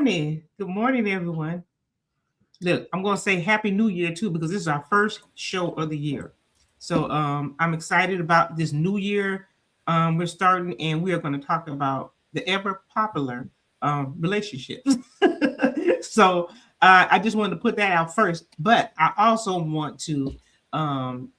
morning. Good morning, everyone. Look, I'm going to say Happy New Year too because this is our first show of the year. So I'm excited about this new year. We're starting, and we are going to talk about the ever popular relationships. So I just wanted to put that out first, but I also want um,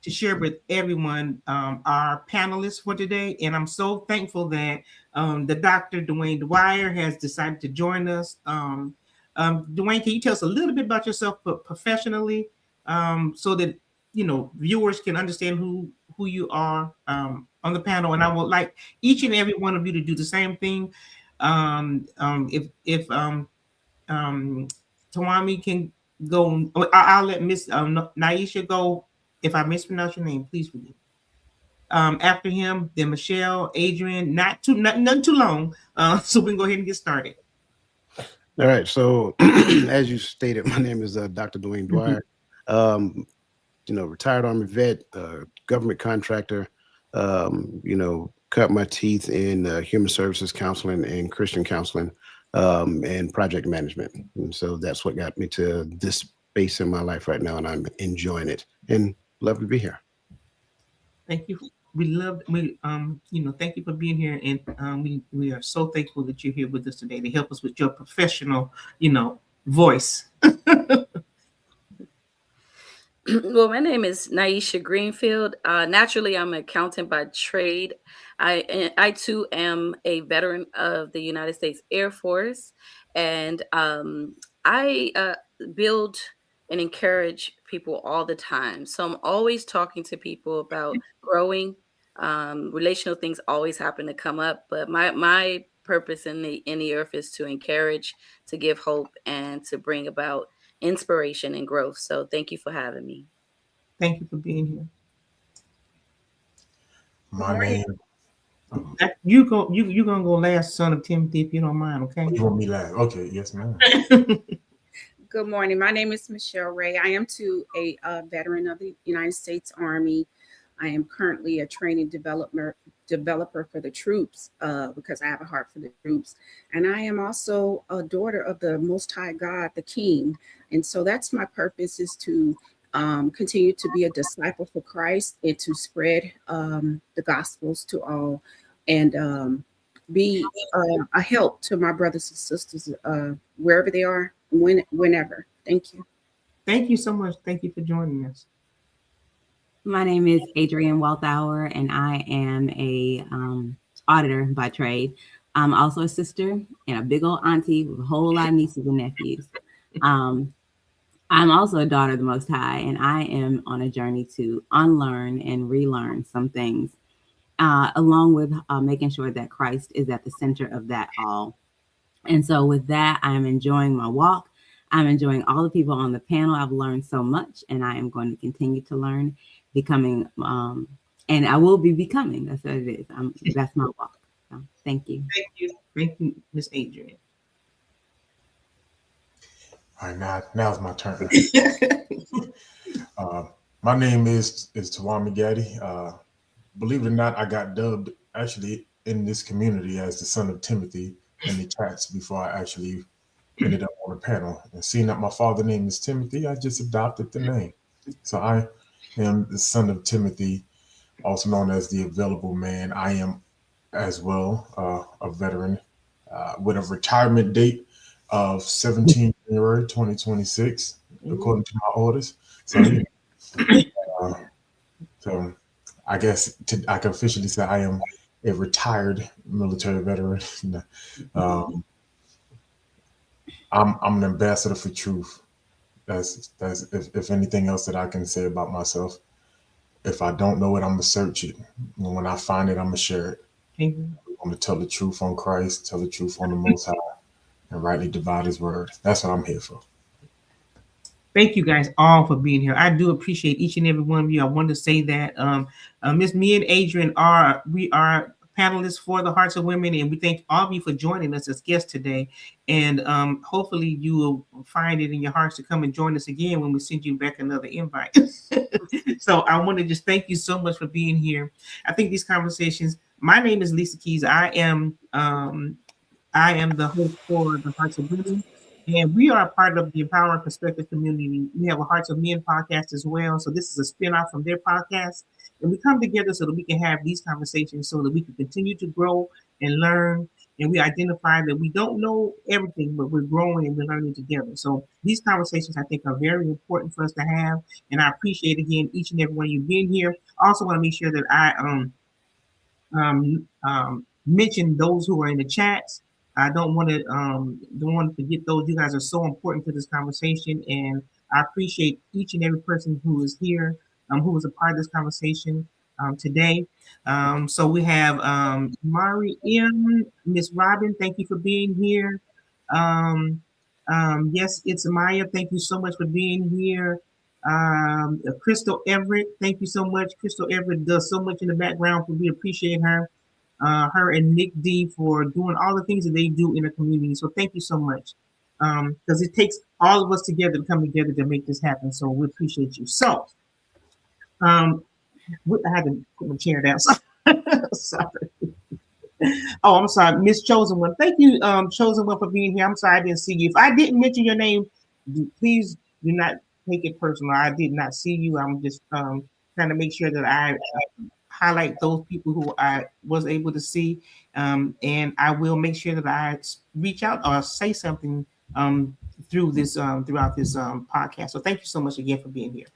to share with everyone our panelists for today. And I'm so thankful that the Dr. Dwayne Dwyer has decided to join us. Dwayne, can you tell us a little bit about yourself, but professionally, so that viewers can understand who you are on the panel? And I would like each and every one of you to do the same thing. If um, Tawami can go. I'll let Miss Naisha go. If I mispronounce your name, please forgive. After him, then Michelle, Adrian. Nothing too long. So we can go ahead and get started. All right. So, as you stated, my name is Dr. Dwayne Dwyer. Retired Army vet, government contractor. Cut my teeth in human services counseling and Christian counseling, and project management. And so that's what got me to this space in my life right now, and I'm enjoying it and love to be here. Thank you. Thank you for being here, and we are so thankful that you're here with us today to help us with your professional, voice. Well, my name is Naisha Greenfield. Naturally, I'm an accountant by trade. I too am a veteran of the United States Air Force, and I build and encourage people all the time. So I'm always talking to people about growing. Relational things always happen to come up, but my purpose in the earth is to encourage, to give hope, and to bring about inspiration and growth. So thank you for having me. Thank you for being here. My name. You're gonna go last, son of Timothy, if you don't mind. Okay. You want me last? Okay. Yes, ma'am. Good morning. My name is Michelle Ray. I am too a veteran of the United States Army. I am currently a training developer for the troops because I have a heart for the troops. And I am also a daughter of the Most High God, the King. And so that's my purpose, is to continue to be a disciple for Christ and to spread the gospels to all, and be a help to my brothers and sisters wherever they are, whenever. Thank you. Thank you so much. Thank you for joining us. My name is Adrienne Walthour, and I am a auditor by trade. I'm also a sister and a big old auntie with a whole lot of nieces and nephews. I'm also a daughter of the Most High, and I am on a journey to unlearn and relearn some things, along with making sure that Christ is at the center of that all. And so with that, I'm enjoying my walk. I'm enjoying all the people on the panel. I've learned so much, and I am going to continue to learn, becoming, and I will be becoming. That's what it is. That's my walk. So, thank you. Thank you, Miss Adrienne. All right, now's my turn. My name is Tawami Gaddy. Believe it or not, I got dubbed actually in this community as the son of Timothy in the chats before I actually ended up on the panel. And seeing that my father's name is Timothy, I just adopted the name. So I am the son of Timothy, also known as the available man. I am as well a veteran with a retirement date of 17 January 2026, according to my orders. So, so I guess I can officially say I am a retired military veteran. I'm an ambassador for truth. That's if anything else that I can say about myself. If I don't know it, I'm gonna search it. And when I find it, I'm gonna share it. I'm gonna tell the truth on Christ, tell the truth on the Most High, and rightly divide His word. That's what I'm here for. Thank you guys all for being here. I do appreciate each and every one of you. I wanted to say that me and Adrian are panelists for the Hearts of Women, and we thank all of you for joining us as guests today. And hopefully you will find it in your hearts to come and join us again when we send you back another invite. So I want to just thank you so much for being here. I think these conversations. My name is Lisa Keys. I am I am the host for the Hearts of Women, and we are a part of the Empowering Perspective community. We have a Hearts of Men podcast as well. So this is a spinoff from their podcast. And we come together so that we can have these conversations so that we can continue to grow and learn. And we identify that we don't know everything, but we're growing and we're learning together. So these conversations, I think, are very important for us to have. And I appreciate, again, each and every one of you being here. I also want to make sure that I mention those who are in the chats. I don't want to forget those. You guys are so important to this conversation, and I appreciate each and every person who is here, who was a part of this conversation today. So we have Mari M, Miss Robin. Thank you for being here. Um, yes, it's Maya. Thank you so much for being here. Crystal Everett, thank you so much. Crystal Everett does so much in the background, we appreciate her. Her and Nick D for doing all the things that they do in the community. So thank you so much. Because it takes all of us together to come together to make this happen. So we appreciate you. So I had to put my chair down. Sorry. Oh, I'm sorry, Miss Chosen One. Thank you, Chosen One, for being here. I'm sorry I didn't see you. If I didn't mention your name, please do not take it personal. I did not see you. I'm just trying to make sure that I highlight those people who I was able to see, and I will make sure that I reach out or say something through this throughout this podcast. So thank you so much again for being here.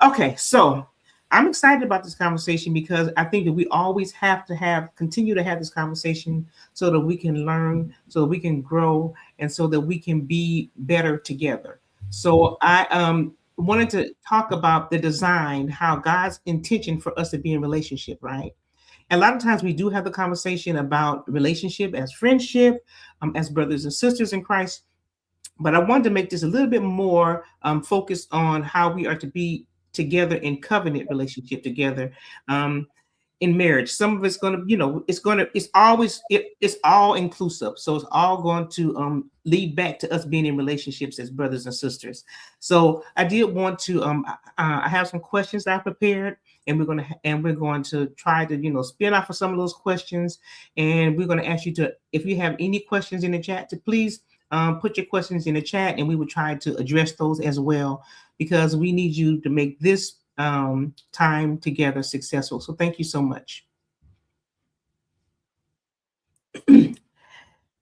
Okay, so I'm excited about this conversation because I think that we always have to continue to have this conversation so that we can learn, so that we can grow, and so that we can be better together. So I wanted to talk about the design, how God's intention for us to be in relationship, right? And a lot of times we do have the conversation about relationship as friendship, as brothers and sisters in Christ. But I wanted to make this a little bit more focused on how we are to be together in covenant relationship together. In marriage, some of it's going to, it's all inclusive, so it's all going to lead back to us being in relationships as brothers and sisters. So I did want to I have some questions that I prepared, and we're going to try to spin off of some of those questions, and we're going to ask you to, if you have any questions in the chat, to please put your questions in the chat, and we will try to address those as well, because we need you to make this time together successful. So thank you so much.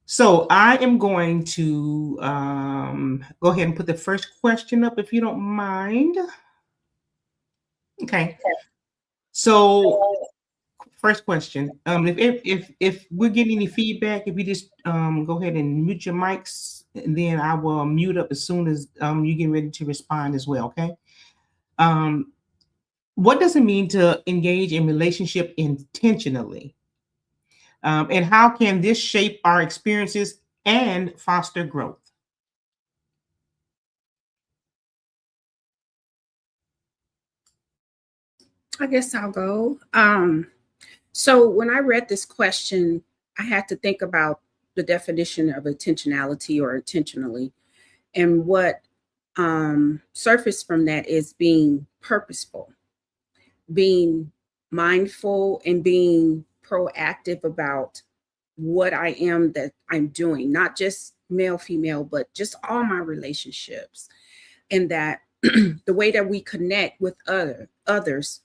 So I am going to go ahead and put the first question up, if you don't mind. Okay. So first question. If we're getting any feedback, if you just go ahead and mute your mics, and then I will mute up as soon as you get ready to respond as well. Okay. What does it mean to engage in relationship intentionally? And how can this shape our experiences and foster growth? I guess I'll go. So when I read this question, I had to think about the definition of intentionality or intentionally. And what surfaced from that is being purposeful, being mindful, and being proactive about what I am that I'm doing, not just male, female, but just all my relationships. And that the way that we connect with others.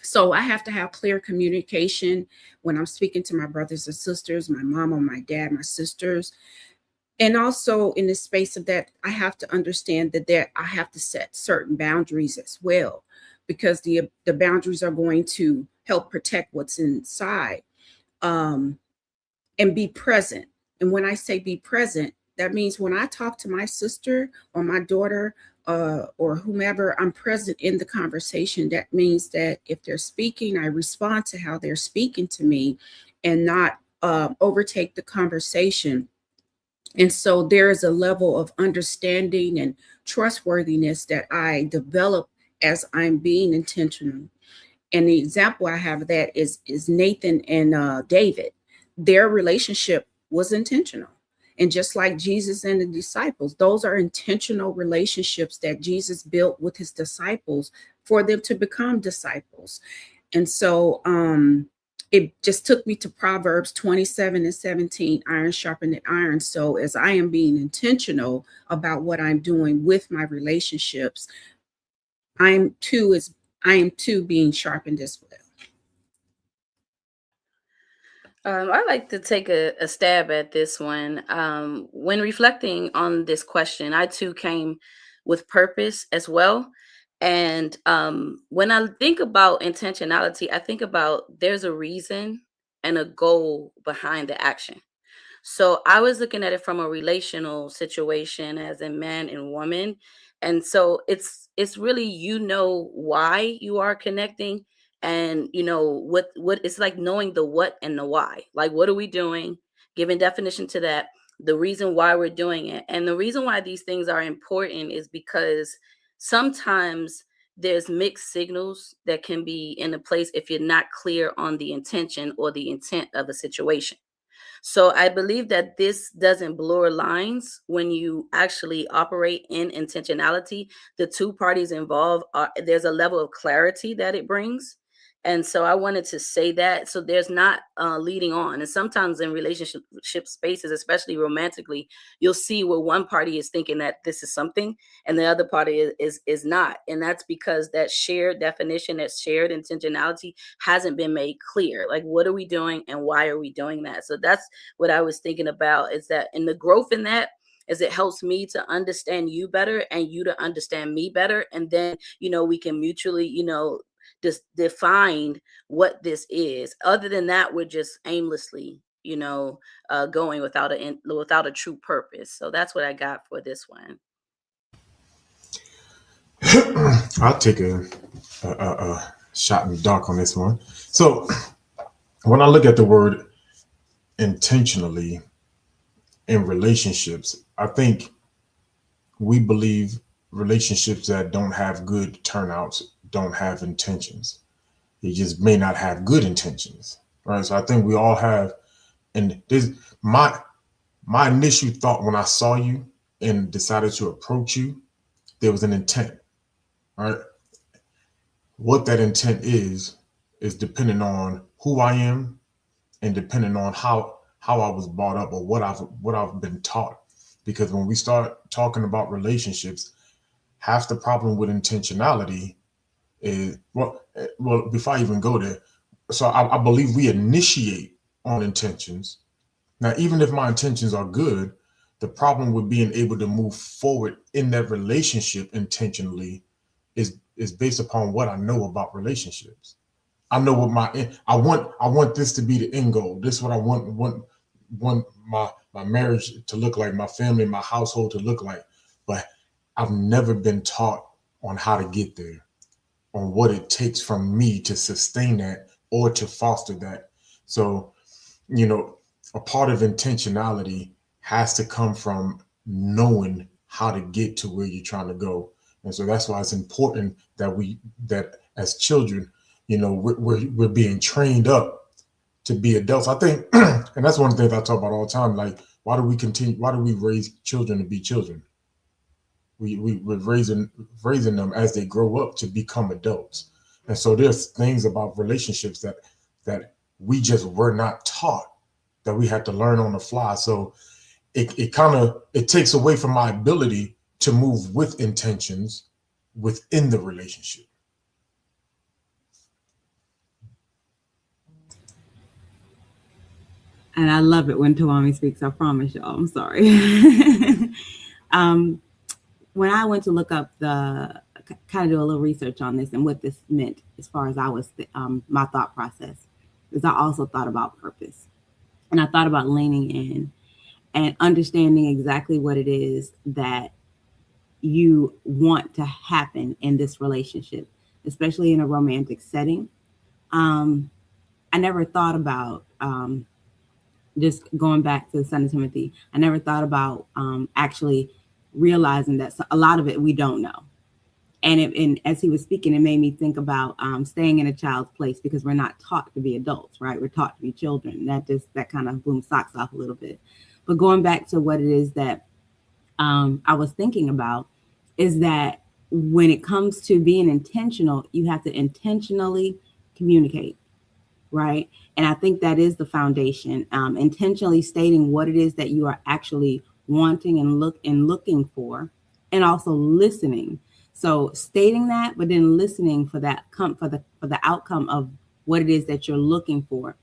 So I have to have clear communication when I'm speaking to my brothers and sisters, my mom or my dad, my sisters. And also in the space of that, I have to understand that I have to set certain boundaries as well, because the boundaries are going to help protect what's inside, and be present. And when I say be present, that means when I talk to my sister or my daughter or whomever, I'm present in the conversation. That means that if they're speaking, I respond to how they're speaking to me and not overtake the conversation. And so there is a level of understanding and trustworthiness that I develop as I'm being intentional. And the example I have of that is Nathan and David. Their relationship was intentional. And just like Jesus and the disciples, those are intentional relationships that Jesus built with his disciples for them to become disciples. And so it just took me to Proverbs 27:17, iron sharpened iron. So as I am being intentional about what I'm doing with my relationships, I am too being sharpened as well. I like to take a stab at this one. When reflecting on this question, I too came with purpose as well. And when I think about intentionality, I think about there's a reason and a goal behind the action. So I was looking at it from a relational situation as a man and woman. And so it's really, why you are connecting, and what it's like, knowing the what and the why. Like, what are we doing? Giving definition to that, the reason why we're doing it. And the reason why these things are important is because sometimes there's mixed signals that can be in a place if you're not clear on the intention or the intent of a situation. So I believe that this doesn't blur lines when you actually operate in intentionality. The two parties involved there's a level of clarity that it brings. And so I wanted to say that, so there's not leading on. And sometimes in relationship spaces, especially romantically, you'll see where one party is thinking that this is something and the other party is not. And that's because that shared definition, that shared intentionality hasn't been made clear. Like, what are we doing and why are we doing that? So that's what I was thinking about, is that in the growth in that, is it helps me to understand you better and you to understand me better. And then, we can mutually, just define what this is. Other than that, we're just aimlessly, going without a true purpose. So that's what I got for this one. I'll take a shot in the dark on this one. So when I look at the word intentionally in relationships, I think we believe relationships that don't have good turnouts don't have intentions. They just may not have good intentions, right? So I think we all have, and this my initial thought when I saw you and decided to approach you, there was an intent, right? What that intent is depending on who I am and depending on how I was brought up or what I've been taught. Because when we start talking about relationships, half the problem with intentionality is well before I even go there. So I believe we initiate on intentions. Now, even if my intentions are good, the problem with being able to move forward in that relationship intentionally is based upon what I know about relationships. I know what I want this to be the end goal. This is what I want my marriage to look like, my family, my household to look like. But I've never been taught on how to get there, on what it takes from me to sustain that or to foster that. So, a part of intentionality has to come from knowing how to get to where you're trying to go. And so that's why it's important that as children, we're being trained up to be adults. I think, and that's one of the things I talk about all the time. Like, why do we raise children to be children? We're raising them as they grow up to become adults. And so there's things about relationships that we just were not taught, that we had to learn on the fly. So it takes away from my ability to move with intentions within the relationship. And I love it when Tawami speaks. I promise y'all. I'm sorry. When I went to look up kind of do a little research on this and what this meant as far as I was, my thought process, is I also thought about purpose. And I thought about leaning in and understanding exactly what it is that you want to happen in this relationship, especially in a romantic setting. I never thought about, just going back to the Son of Timothy, I never thought about actually realizing that a lot of it we don't know. And as he was speaking, it made me think about staying in a child's place, because we're not taught to be adults, right? We're taught to be children. That kind of booms socks off a little bit. But going back to what it is that I was thinking about, is that when it comes to being intentional, you have to intentionally communicate. right? And I think that is the foundation. Intentionally stating what it is that you are actually wanting and looking for, and also listening. So stating that, but then listening for that for the outcome of what it is that you're looking for.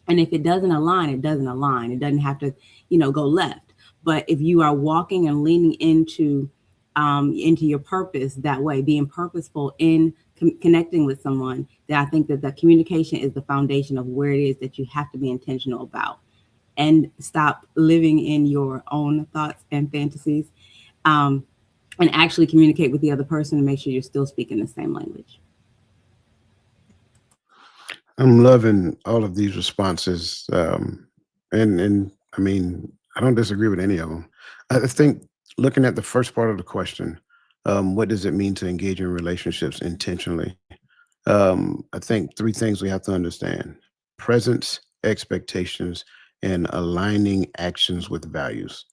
And if it doesn't align, it doesn't align. It doesn't have to, go left. But if you are walking and leaning into your purpose that way, being purposeful in connecting with someone, then I think that the communication is the foundation of where it is that you have to be intentional about, and stop living in your own thoughts and fantasies, and actually communicate with the other person and make sure you're still speaking the same language. I'm loving all of these responses. And I mean, I don't disagree with any of them. I think looking at the first part of the question, what does it mean to engage in relationships intentionally? I think three things we have to understand: presence, expectations, and aligning actions with values.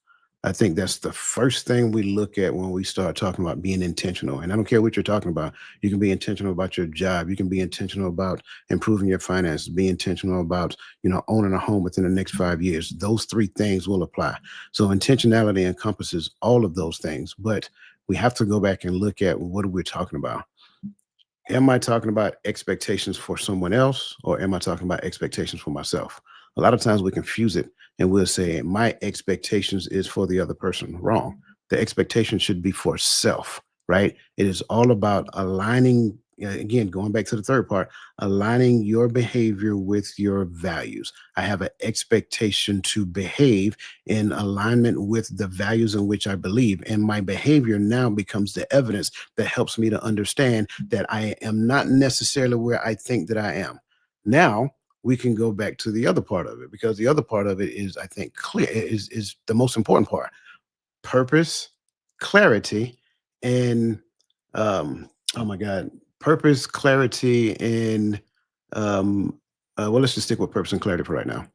I think that's the first thing we look at when we start talking about being intentional. And I don't care what you're talking about. You can be intentional about your job. You can be intentional about improving your finances, be intentional about, owning a home within the next 5 years. Those three things will apply. So intentionality encompasses all of those things, but we have to go back and look at what are we talking about. Am I talking about expectations for someone else, or am I talking about expectations for myself? A lot of times we confuse it and we'll say my expectations is for the other person. Wrong. The expectation should be for self, right? It is all about aligning, again, going back to the third part, aligning your behavior with your values. I have an expectation to behave in alignment with the values in which I believe, and my behavior now becomes the evidence that helps me to understand that I am not necessarily where I think that I am. Now we can go back to the other part of it, because the other part of it is, I think, clear, is the most important part: purpose, clarity, and oh my God, purpose, clarity, and well, let's just stick with purpose and clarity for right now.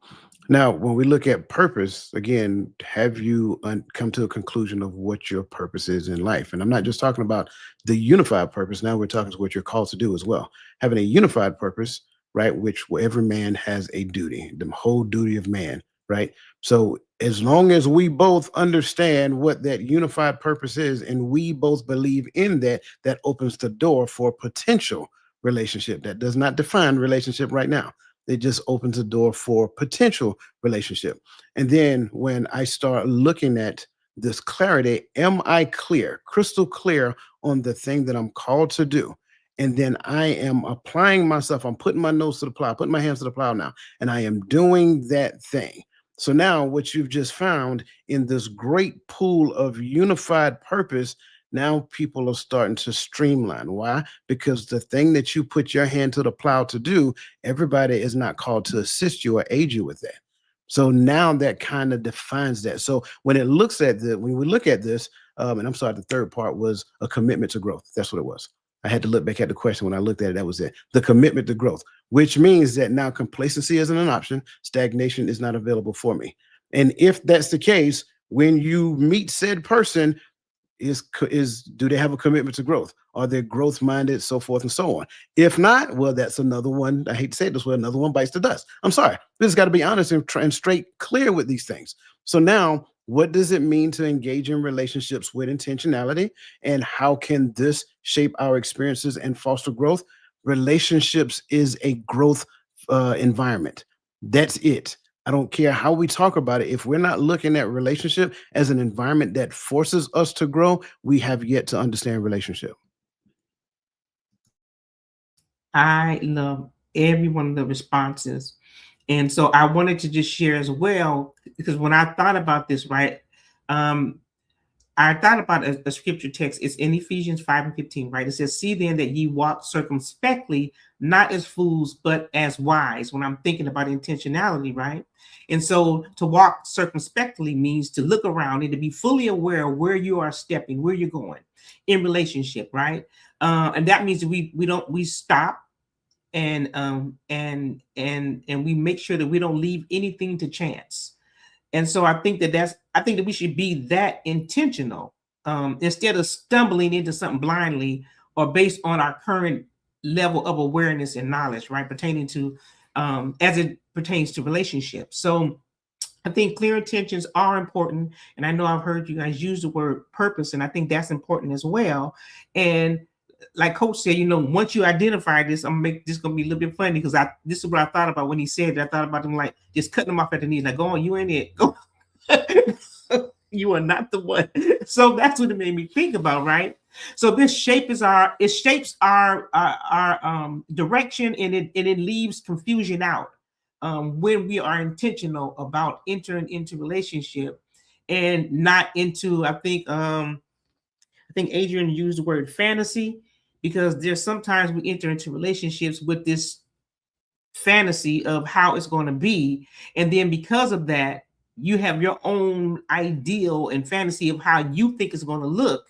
Now, when we look at purpose, again, have you come to a conclusion of what your purpose is in life? And I'm not just talking about the unified purpose. Now we're talking to what you're called to do as well. Having a unified purpose, right? Which every man has a duty, the whole duty of man, right? So as long as we both understand what that unified purpose is and we both believe in that, that opens the door for potential relationship. That does not define relationship right now. It just opens the door for potential relationship. And then when I start looking at this clarity, am I clear, crystal clear on the thing that I'm called to do? And then I am applying myself. I'm putting my nose to the plow, putting my hands to the plow now, and I am doing that thing. So now what you've just found in this great pool of unified purpose, now people are starting to streamline. Why? Because the thing that you put your hand to the plow to do, everybody is not called to assist you or aid you with that. So now that kind of defines that. So when when we look at this, and I'm sorry, the third part was a commitment to growth. That's what it was. I had to look back at the question. When I looked at it, that was it. The commitment to growth, which means that now complacency isn't an option. Stagnation is not available for me. And if that's the case, when you meet said person, is do they have a commitment to growth? Are they growth minded, so forth and so on? If not, well, that's another one. I hate to say it this way, another one bites the dust. I'm sorry. We just got to be honest and straight clear with these things. So now, what does it mean to engage in relationships with intentionality, and how can this shape our experiences and foster growth? Relationships is a growth environment. That's it. I don't care how we talk about it. If we're not looking at relationship as an environment that forces us to grow, we have yet to understand relationship. I love every one of the responses. And so I wanted to just share as well, because when I thought about this, right, um, I thought about a scripture text. It's in Ephesians 5 and 15, right? It says, see then that ye walk circumspectly, not as fools, but as wise. When I'm thinking about intentionality, right? And so to walk circumspectly means to look around and to be fully aware of where you are stepping, where you're going in relationship, right? And that means that we stop and we make sure that we don't leave anything to chance. And so I think that we should be that intentional, instead of stumbling into something blindly or based on our current level of awareness and knowledge, right, pertaining to as it pertains to relationships. So I think clear intentions are important. And I know I've heard you guys use the word purpose, and I think that's important as well. And like Coach said, once you identify this, I'm gonna make this gonna be a little bit funny because this is what I thought about when he said it. I thought about him like just cutting him off at the knees, like, go on, you ain't it. Go. You are not the one. So that's what it made me think about, right? So it shapes our direction, and it leaves confusion out when we are intentional about entering into relationship and not into. I think Adrian used the word fantasy, because there's sometimes we enter into relationships with this fantasy of how it's going to be, and then because of that, you have your own ideal and fantasy of how you think it's going to look,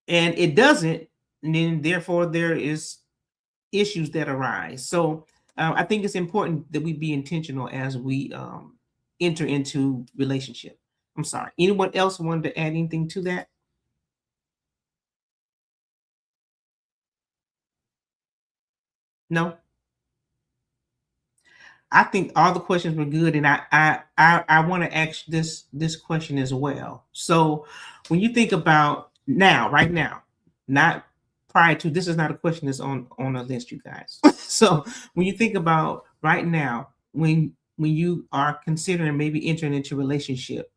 and it doesn't, and then therefore there is issues that arise. So I think it's important that we be intentional as we enter into relationship. I'm sorry, anyone else wanted to add anything to that? No. I think all the questions were good, and I want to ask this question as well. So when you think about now, right now, not prior to, this is not a question that's on a list, you guys. So when you think about right now, when you are considering maybe entering into a relationship,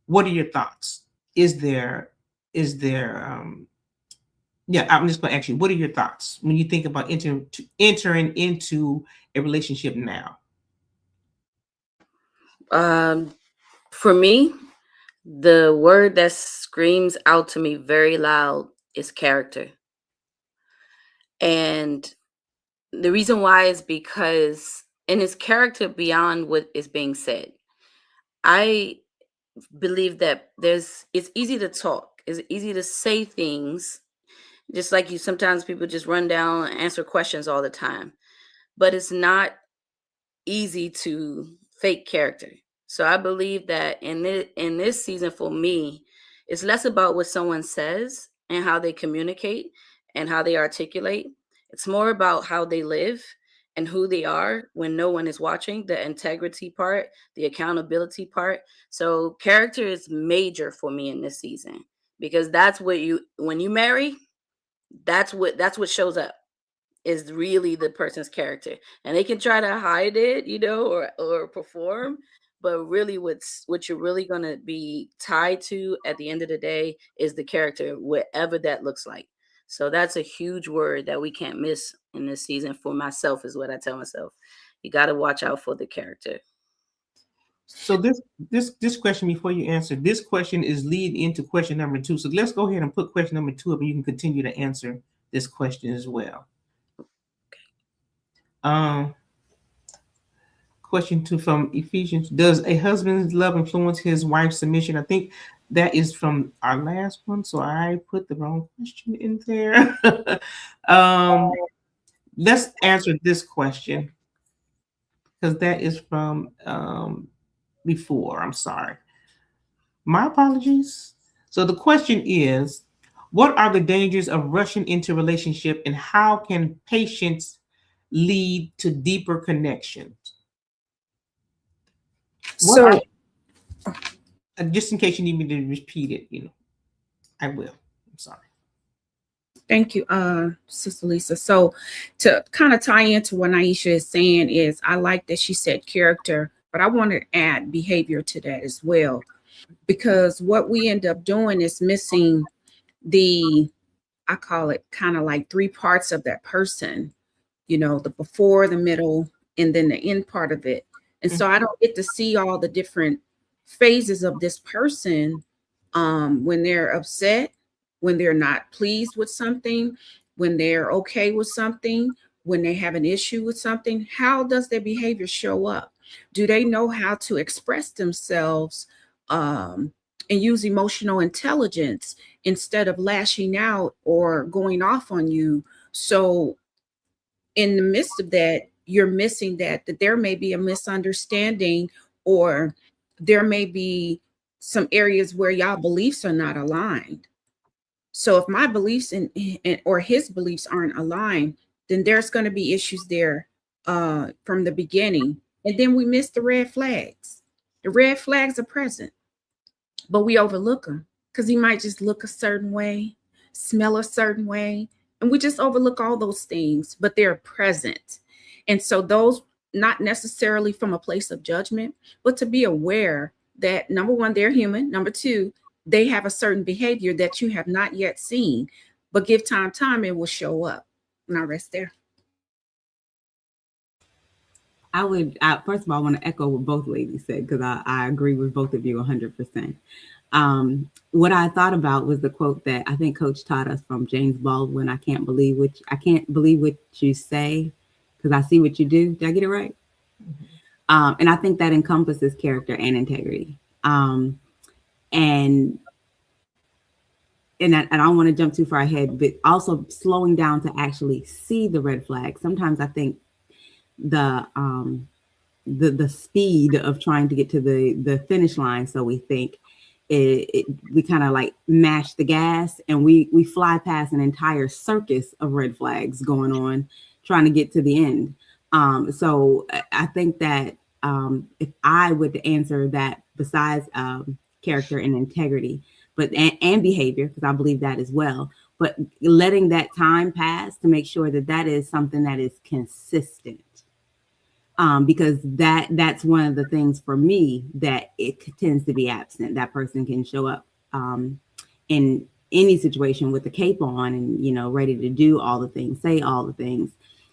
what are your thoughts? Is there yeah, I'm just going to ask you, what are your thoughts when you think about entering into a relationship now? For me, the word that screams out to me very loud is character. And the reason why is because, and it's character beyond what is being said. I believe that it's easy to talk, it's easy to say things, just like sometimes people just run down and answer questions all the time, but it's not easy to fake character. So I believe that in this season for me, it's less about what someone says and how they communicate and how they articulate. It's more about how they live and who they are when no one is watching, the integrity part, the accountability part. So character is major for me in this season, because that's what when you marry, that's what shows up, is really the person's character. And they can try to hide it, or perform, but really what you're really going to be tied to at the end of the day is the character, whatever that looks like. So that's a huge word that we can't miss in this season. For myself, is what I tell myself. You got to watch out for the character. So this question, before you answer, this question is lead into question number 2. So let's go ahead and put question number 2 up, and you can continue to answer this question as well. Question 2 from Ephesians: does a husband's love influence his wife's submission? I think that is from our last one, so I put the wrong question in there. Let's answer this question, because that is from before. I'm sorry. My apologies. So the question is, what are the dangers of rushing into relationship, and how can patience lead to deeper connections? So, Just in case you need me to repeat it, I will. I'm sorry. thank you, Sister Lisa. So to kind of tie into what Naisha is saying is, I like that she said character, but I want to add behavior to that as well, because what we end up doing is missing I call it kind of like 3 parts of that person, the before, the middle, and then the end part of it. And so I don't get to see all the different phases of this person, when they're upset, when they're not pleased with something, when they're okay with something, when they have an issue with something. How does their behavior show up? Do they know how to express themselves, and use emotional intelligence instead of lashing out or going off on you? So in the midst of that, you're missing that there may be a misunderstanding, or there may be some areas where y'all beliefs are not aligned. So if my beliefs or his beliefs aren't aligned, then there's going to be issues there from the beginning, and then we miss the red flags. The red flags are present, but we overlook them because he might just look a certain way, smell a certain way, and we just overlook all those things, but they're present. And so those, not necessarily from a place of judgment, but to be aware that number one, they're human. Number two, they have a certain behavior that you have not yet seen, but give time, it will show up. And I rest there. First of all, I want to echo what both ladies said because I agree with both of you 100%. What I thought about was the quote that I think Coach taught us from James Baldwin. I can't believe what you say because I see what you do. Did I get it right? Mm-hmm. And I think that encompasses character and integrity. And I don't want to jump too far ahead, but also slowing down to actually see the red flag. Sometimes I think the speed of trying to get to the finish line, so we think we kind of like mash the gas and we fly past an entire circus of red flags going on trying to get to the end. So I think that if I would answer that, besides character and integrity, but and behavior, because I believe that as well, but letting that time pass to make sure that is something that is consistent. Because that's one of the things for me that it tends to be absent. That person can show up in any situation with the cape on and, ready to do all the things, say all the things,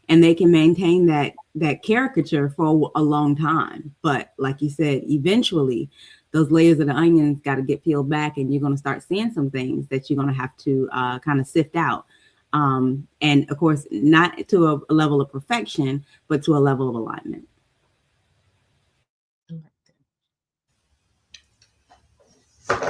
and they can maintain that caricature for a long time. But like you said, eventually those layers of the onions got to get peeled back, and you're going to start seeing some things that you're going to have to kind of sift out. And of course, not to a level of perfection, but to a level of alignment.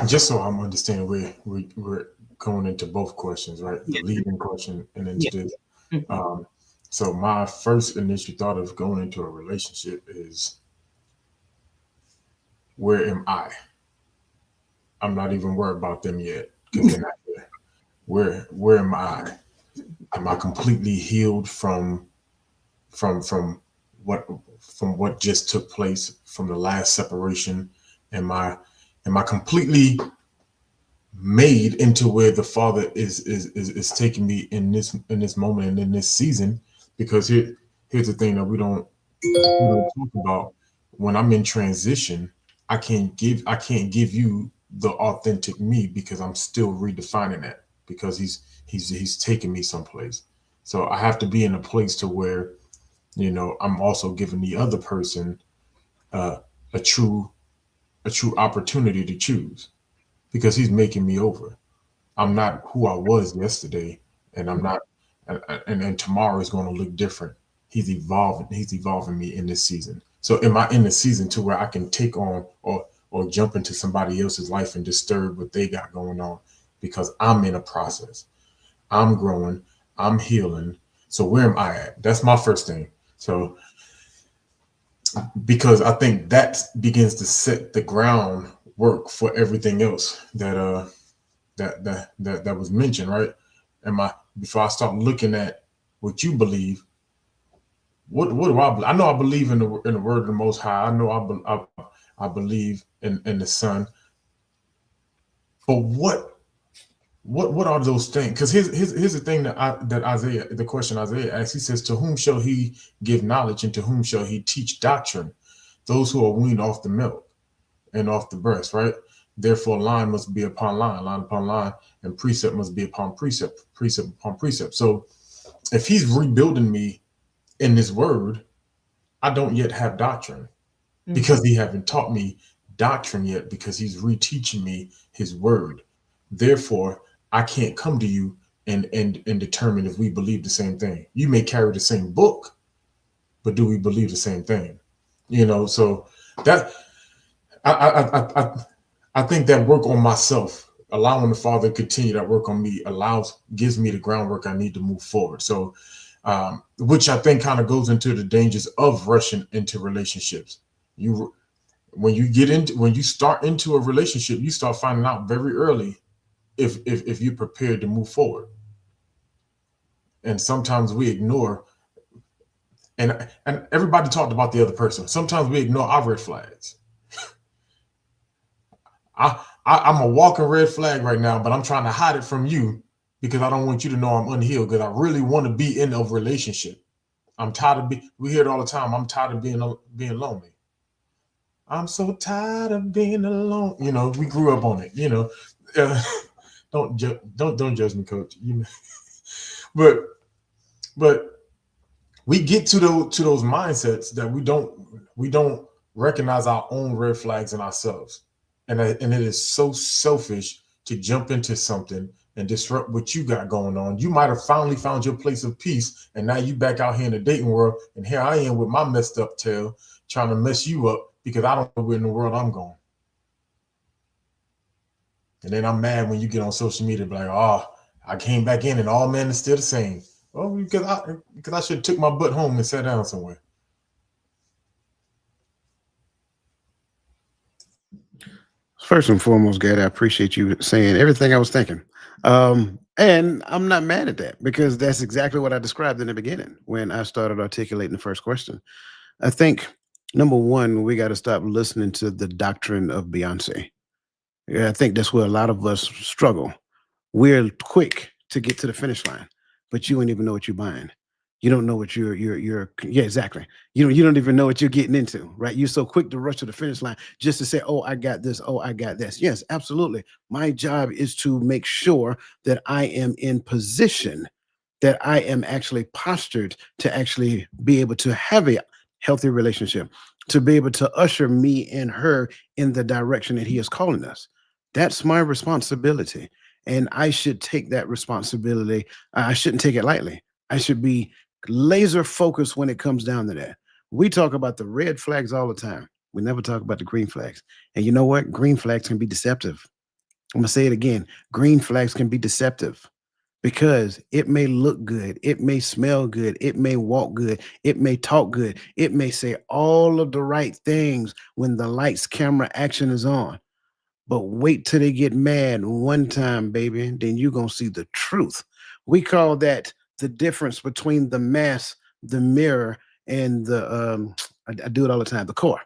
Just so I'm understanding, we're going into both questions, right? The leading question and into this. Mm-hmm. So my first initial thought of going into a relationship is, where am I? I'm not even worried about them yet because they're not there. Where am I? Am I completely healed from what just took place from the last separation? Am I completely made into where the Father is taking me in this moment and in this season? Because here's the thing that we don't talk about. When I'm in transition, I can't give you the authentic me because I'm still redefining that, because he's taking me someplace. So I have to be in a place to where, I'm also giving the other person a true opportunity to choose, because he's making me over. I'm not who I was yesterday, and I'm not, and tomorrow is going to look different. He's evolving me in this season. So am I in the season to where I can take on or jump into somebody else's life and disturb what they got going on? Because I'm in a process. I'm growing. I'm healing. So where am I at? That's my first thing. So because I think that begins to set the groundwork for everything else that was mentioned, right? Before I start looking at what you believe, what do I believe? I know I believe in the word of the Most High. I know I believe in the Son. But what are those things? Because here's the thing that Isaiah, the question Isaiah asks. He says, "To whom shall he give knowledge, and to whom shall he teach doctrine? Those who are weaned off the milk and off the breast, right? Therefore, line must be upon line upon line, and precept must be upon precept upon precept." So if he's rebuilding me in this word, I don't yet have doctrine, because he haven't taught me doctrine yet, because he's reteaching me his word. Therefore, I can't come to you and determine if we believe the same thing. You may carry the same book, but do we believe the same thing? So that I think that work on myself, allowing the Father to continue that work on me, gives me the groundwork I need to move forward. So, which I think kind of goes into the dangers of rushing into relationships. When you start into a relationship, you start finding out very early if you're prepared to move forward. And sometimes we ignore And everybody talked about the other person. Sometimes we ignore our red flags. I'm a walking red flag right now, but I'm trying to hide it from you because I don't want you to know I'm unhealed, because I really want to be in a relationship. I'm tired of we hear it all the time. I'm tired of being lonely. I'm so tired of being alone. You know, we grew up on it. You know, don't judge me, coach. You know, but we get to those mindsets that we don't recognize our own red flags in ourselves, and it is so selfish to jump into something and disrupt what you got going on. You might have finally found your place of peace, and now you back out here in the dating world, and here I am with my messed up tail trying to mess you up because I don't know where in the world I'm going. And then I'm mad when you get on social media, like, oh, I came back in and all men are still the same. Well, because I should have took my butt home and sat down somewhere. First and foremost, Gad, I appreciate you saying everything I was thinking. And I'm not mad at that, because that's exactly what I described in the beginning when I started articulating the first question. I think, number one, we got to stop listening to the doctrine of Beyonce. Yeah, I think that's where a lot of us struggle. We're quick to get to the finish line, but you ain't even know what you're buying. You don't know what yeah, exactly. You don't even know what you're getting into, right? You're so quick to rush to the finish line just to say, oh, I got this, oh, I got this. Yes, absolutely. My job is to make sure that I am in position, that I am actually postured to actually be able to have a healthy relationship, to be able to usher me and her in the direction that he is calling us. That's my responsibility. And I should take that responsibility. I shouldn't take it lightly. I should be laser focused when it comes down to that. We talk about the red flags all the time. We never talk about the green flags. And you know what? Green flags can be deceptive. I'm going to say it again. Green flags can be deceptive, because it may look good, it may smell good, it may walk good, it may talk good, it may say all of the right things when the lights, camera, action is on. But wait till they get mad one time, baby, then you're going to see the truth. We call that the difference between the mask, the mirror, and I do it all the time, the core,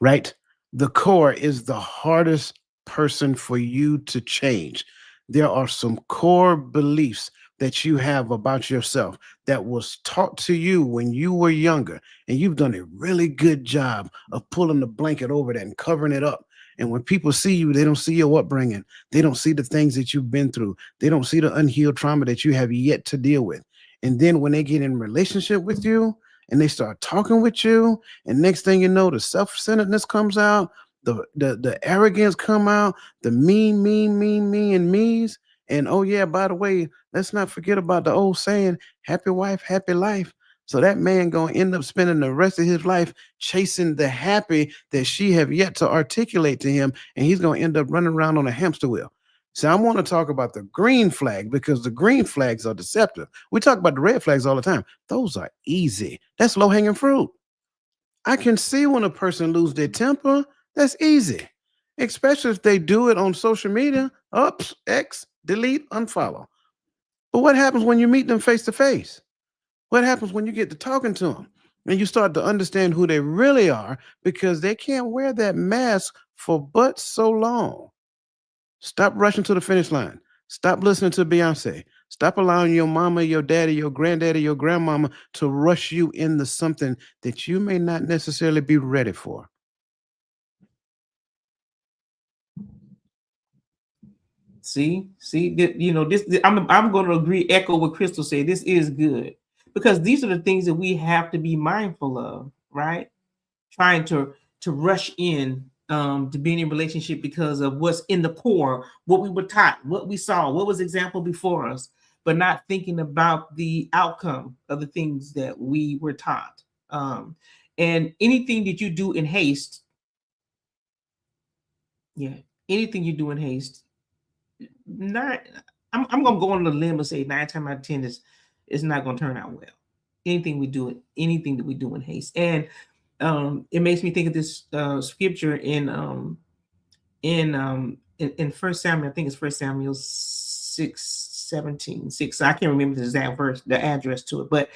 right? The core is the hardest person for you to change. There are some core beliefs that you have about yourself that was taught to you when you were younger, and you've done a really good job of pulling the blanket over that and covering it up. And when people see you, they don't see your upbringing. They don't see the things that you've been through. They don't see the unhealed trauma that you have yet to deal with. And then when they get in relationship with you and they start talking with you, and next thing you know, the self-centeredness comes out, the arrogance come out, the me, and me's. And oh yeah, by the way, let's not forget about the old saying, happy wife, happy life. So that man gonna end up spending the rest of his life chasing the happy that she have yet to articulate to him, and he's gonna end up running around on a hamster wheel. So I want to talk about the green flag, because the green flags are deceptive. We talk about the red flags all the time. Those are easy. That's low hanging fruit. I can see when a person lose their temper. That's easy, especially if they do it on social media. Ups, X, delete, unfollow. But what happens when you meet them face to face? What happens when you get to talking to them and you start to understand who they really are, because they can't wear that mask for but so long? Stop rushing to the finish line. Stop listening to Beyonce. Stop allowing your mama, your daddy, your granddaddy, your grandmama to rush you into something that you may not necessarily be ready for. See, I'm going to agree, echo what Crystal said. This is good, because these are the things that we have to be mindful of, right? Trying to rush in to being in a relationship because of what's in the core, what we were taught, what we saw, what was example before us, but not thinking about the outcome of the things that we were taught. And anything that you do in haste, anything you do in haste, not I'm gonna go on the limb and say 9 times out of 10 is not gonna turn out well. Anything that we do in haste. And it makes me think of this scripture in First Samuel. I think it's First Samuel 6:17. 6. I can't remember the exact verse, the address to it, but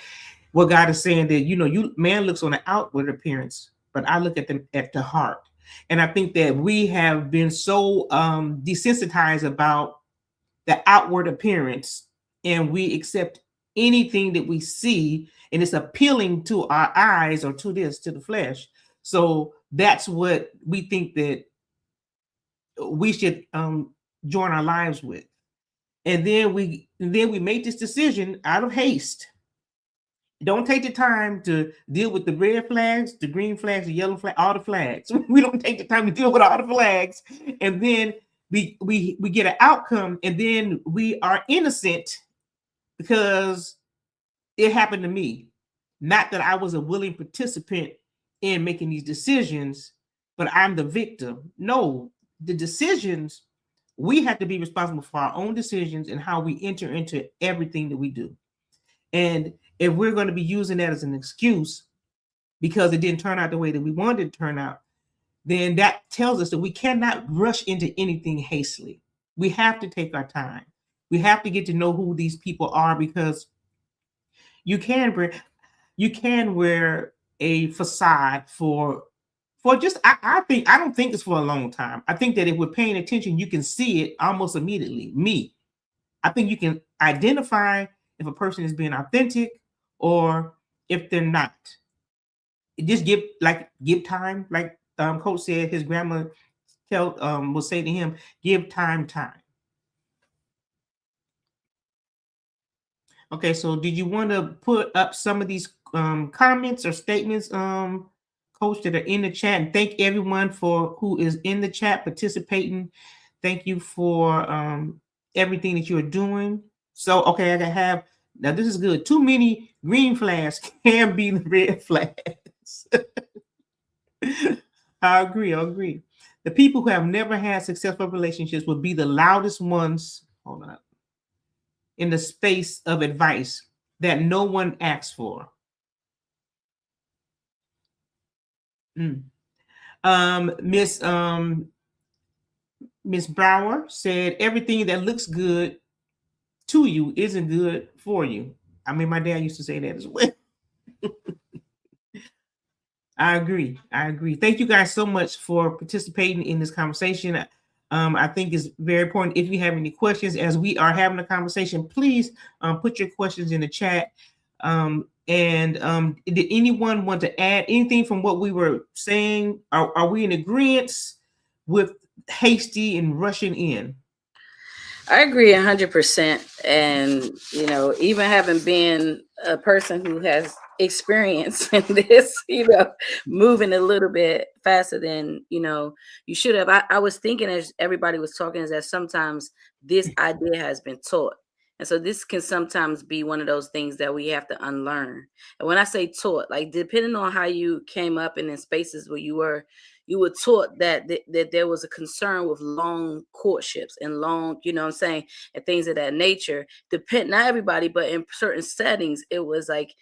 what God is saying, that you man looks on the outward appearance, but I look at the heart. And I think that we have been so desensitized about the outward appearance, and we accept anything that we see, and it's appealing to our eyes or to the flesh. So that's what we think that we should join our lives with. And then we make this decision out of haste. Don't take the time to deal with the red flags, the green flags, the yellow flag, all the flags. We don't take the time to deal with all the flags, and then we get an outcome, and then we are innocent because it happened to me. Not that I was a willing participant in making these decisions, but I'm the victim. No, the decisions, we have to be responsible for our own decisions and how we enter into everything that we do. And if we're going to be using that as an excuse because it didn't turn out the way that we wanted it to turn out, then that tells us that we cannot rush into anything hastily. We have to take our time. We have to get to know who these people are, because you can wear a facade for just, I don't think it's for a long time. I think that if we're paying attention, you can see it almost immediately. I think you can identify if a person is being authentic or if they're not. Just give time, like Coach said, his grandma will say to him, give time. Okay, so did you want to put up some of these comments or statements, Coach, that are in the chat? And thank everyone who is in the chat participating. Thank you for everything that you are doing. So, okay, I have, now this is good. Too many green flags can be the red flags. I agree. The people who have never had successful relationships will be the loudest ones. Hold on. In the space of advice that no one asks for. Miss Brower said, everything that looks good to you isn't good for you. I mean, my dad used to say that as well. I agree. Thank you guys so much for participating in this conversation. I think it's very important. If you have any questions as we are having a conversation, please put your questions in the chat. Did anyone want to add anything from what we were saying? Are we in agreement with hasty and rushing in? I agree 100%. And, even having been a person who has experience in this, moving a little bit faster than, you should have. I was thinking as everybody was talking is that sometimes this idea has been taught. And so this can sometimes be one of those things that we have to unlearn. And when I say taught, like depending on how you came up and in spaces where you were taught that there was a concern with long courtships and long, and things of that nature. Not everybody, but in certain settings, it was like,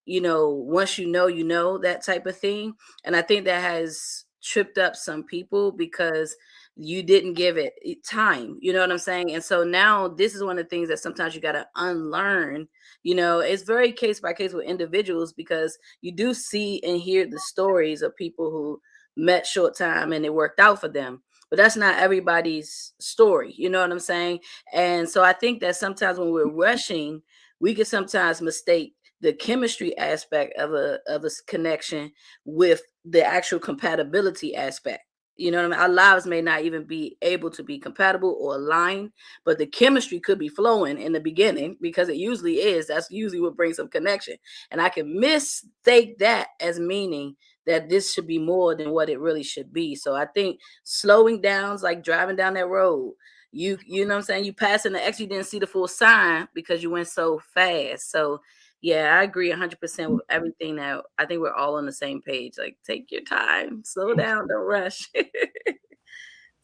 once that type of thing. And I think that has tripped up some people because you didn't give it time, you know what I'm saying? And so now this is one of the things that sometimes you got to unlearn. It's very case by case with individuals, because you do see and hear the stories of people who met short time and it worked out for them, but that's not everybody's story, you know what I'm saying? And so I think that sometimes when we're rushing, we can sometimes mistake the chemistry aspect of a connection with the actual compatibility aspect. You know what I mean? Our lives may not even be able to be compatible or aligned, but the chemistry could be flowing in the beginning, because it usually is. That's usually what brings some connection. And I can mistake that as meaning that this should be more than what it really should be. So I think slowing down is like driving down that road. You know what I'm saying? You passing the exit, you didn't see the full sign because you went so fast. So yeah, I agree 100% with everything. That I think we're all on the same page. Like, take your time, slow down, don't rush.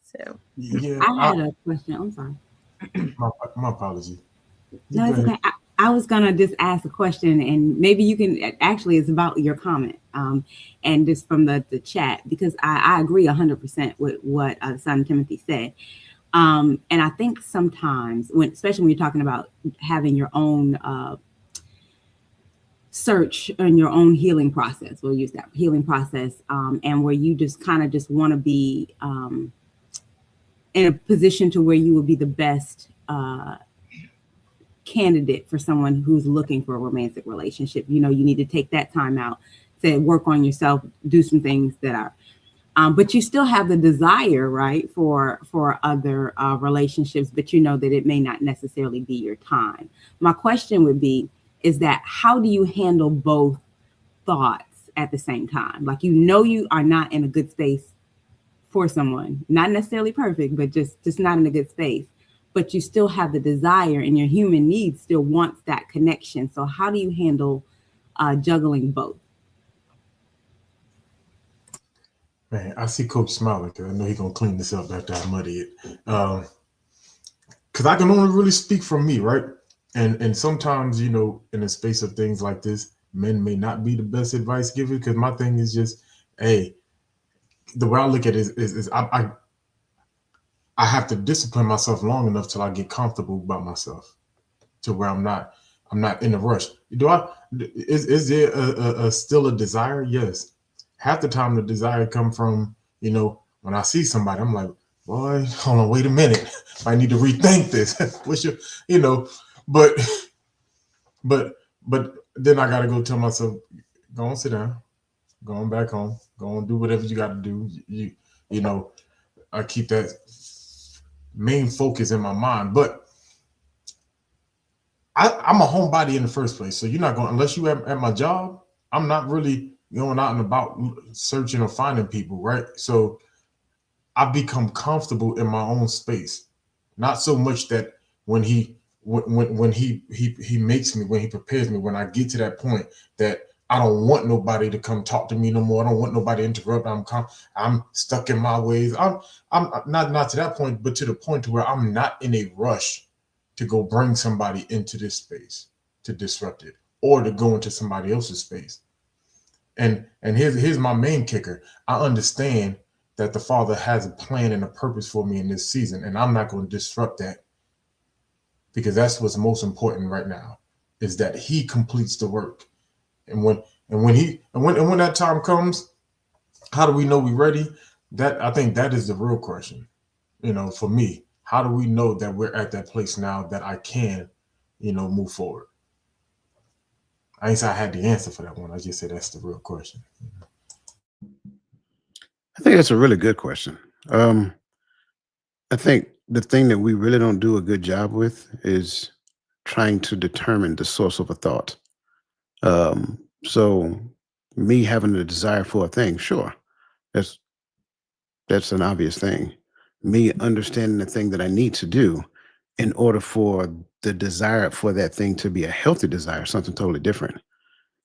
So Yeah, I had a question. I'm sorry. My apology. No, it's okay. I was gonna just ask a question, and maybe you can. Actually, it's about your comment, and just from the chat, because I agree 100% with what Son Timothy said. And I think sometimes, especially when you're talking about having your own search in your own healing process. We'll use that healing process, and where you just kind of just want to be in a position to where you will be the best candidate for someone who's looking for a romantic relationship. You know, you need to take that time out to work on yourself, do some things that are but you still have the desire, right, for other relationships, but you know that it may not necessarily be your time. My question would be, is that how do you handle both thoughts at the same time? Like, you know, you are not in a good space for someone, not necessarily perfect, but just not in a good space, but you still have the desire, and your human needs still wants that connection. So how do you handle juggling both? Man, I see Coach smiling because I know he's gonna clean this up after I muddy it. Because I can only really speak from me, right? And sometimes, you know, in the space of things like this, men may not be the best advice giver. Because my thing is just, hey, the way I look at it is I have to discipline myself long enough till I get comfortable about myself, to where I'm not in a rush. Is there a still a desire? Yes. Half the time the desire come from, you know, when I see somebody, I'm like, boy, hold on, wait a minute. I need to rethink this. What's your, you know, but then I gotta go tell myself, go on, sit down, go on back home, go on, do whatever you gotta do. You know, I keep that main focus in my mind. But I'm a homebody in the first place. So you're not going, unless you at my job, I'm not really going out and about searching or finding people, right? So I become comfortable in my own space. Not so much that when he makes me, when he prepares me, when I get to that point that I don't want nobody to come talk to me no more. I don't want nobody to interrupt. I'm stuck in my ways. I'm not to that point, but to the point to where I'm not in a rush to go bring somebody into this space to disrupt it, or to go into somebody else's space. And here's my main kicker. I understand that the Father has a plan and a purpose for me in this season, and I'm not going to disrupt that, because that's what's most important right now, is that He completes the work. And when that time comes, how do we know we're ready? That, I think, that is the real question. You know, for me, how do we know that we're at that place now that I can, you know, move forward? I ain't say I had the answer for that one. I just said that's the real question. I think that's a really good question. I think the thing that we really don't do a good job with is trying to determine the source of a thought. So me having a desire for a thing, sure, that's an obvious thing. Me understanding the thing that I need to do in order for the desire for that thing to be a healthy desire, something totally different.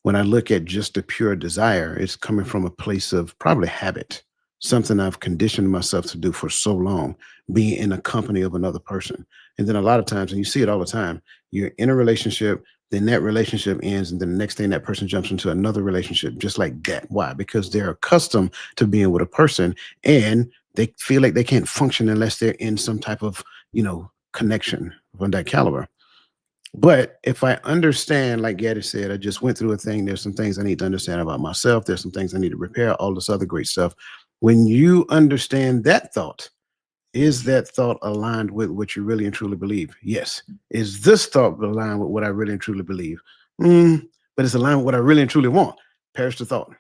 When I look at just the pure desire, it's coming from a place of probably habit, something I've conditioned myself to do for so long, being in the company of another person. And then a lot of times, and you see it all the time, you're in a relationship, then that relationship ends, and then the next thing that person jumps into another relationship just like that. Why? Because they're accustomed to being with a person, and they feel like they can't function unless they're in some type of, you know, connection of that caliber. But if I understand, like Gaddy said, I just went through a thing. There's some things I need to understand about myself. There's some things I need to repair, all this other great stuff. When you understand that thought, is that thought aligned with what you really and truly believe? Yes. Is this thought aligned with what I really and truly believe? But it's aligned with what I really and truly want. Perish the thought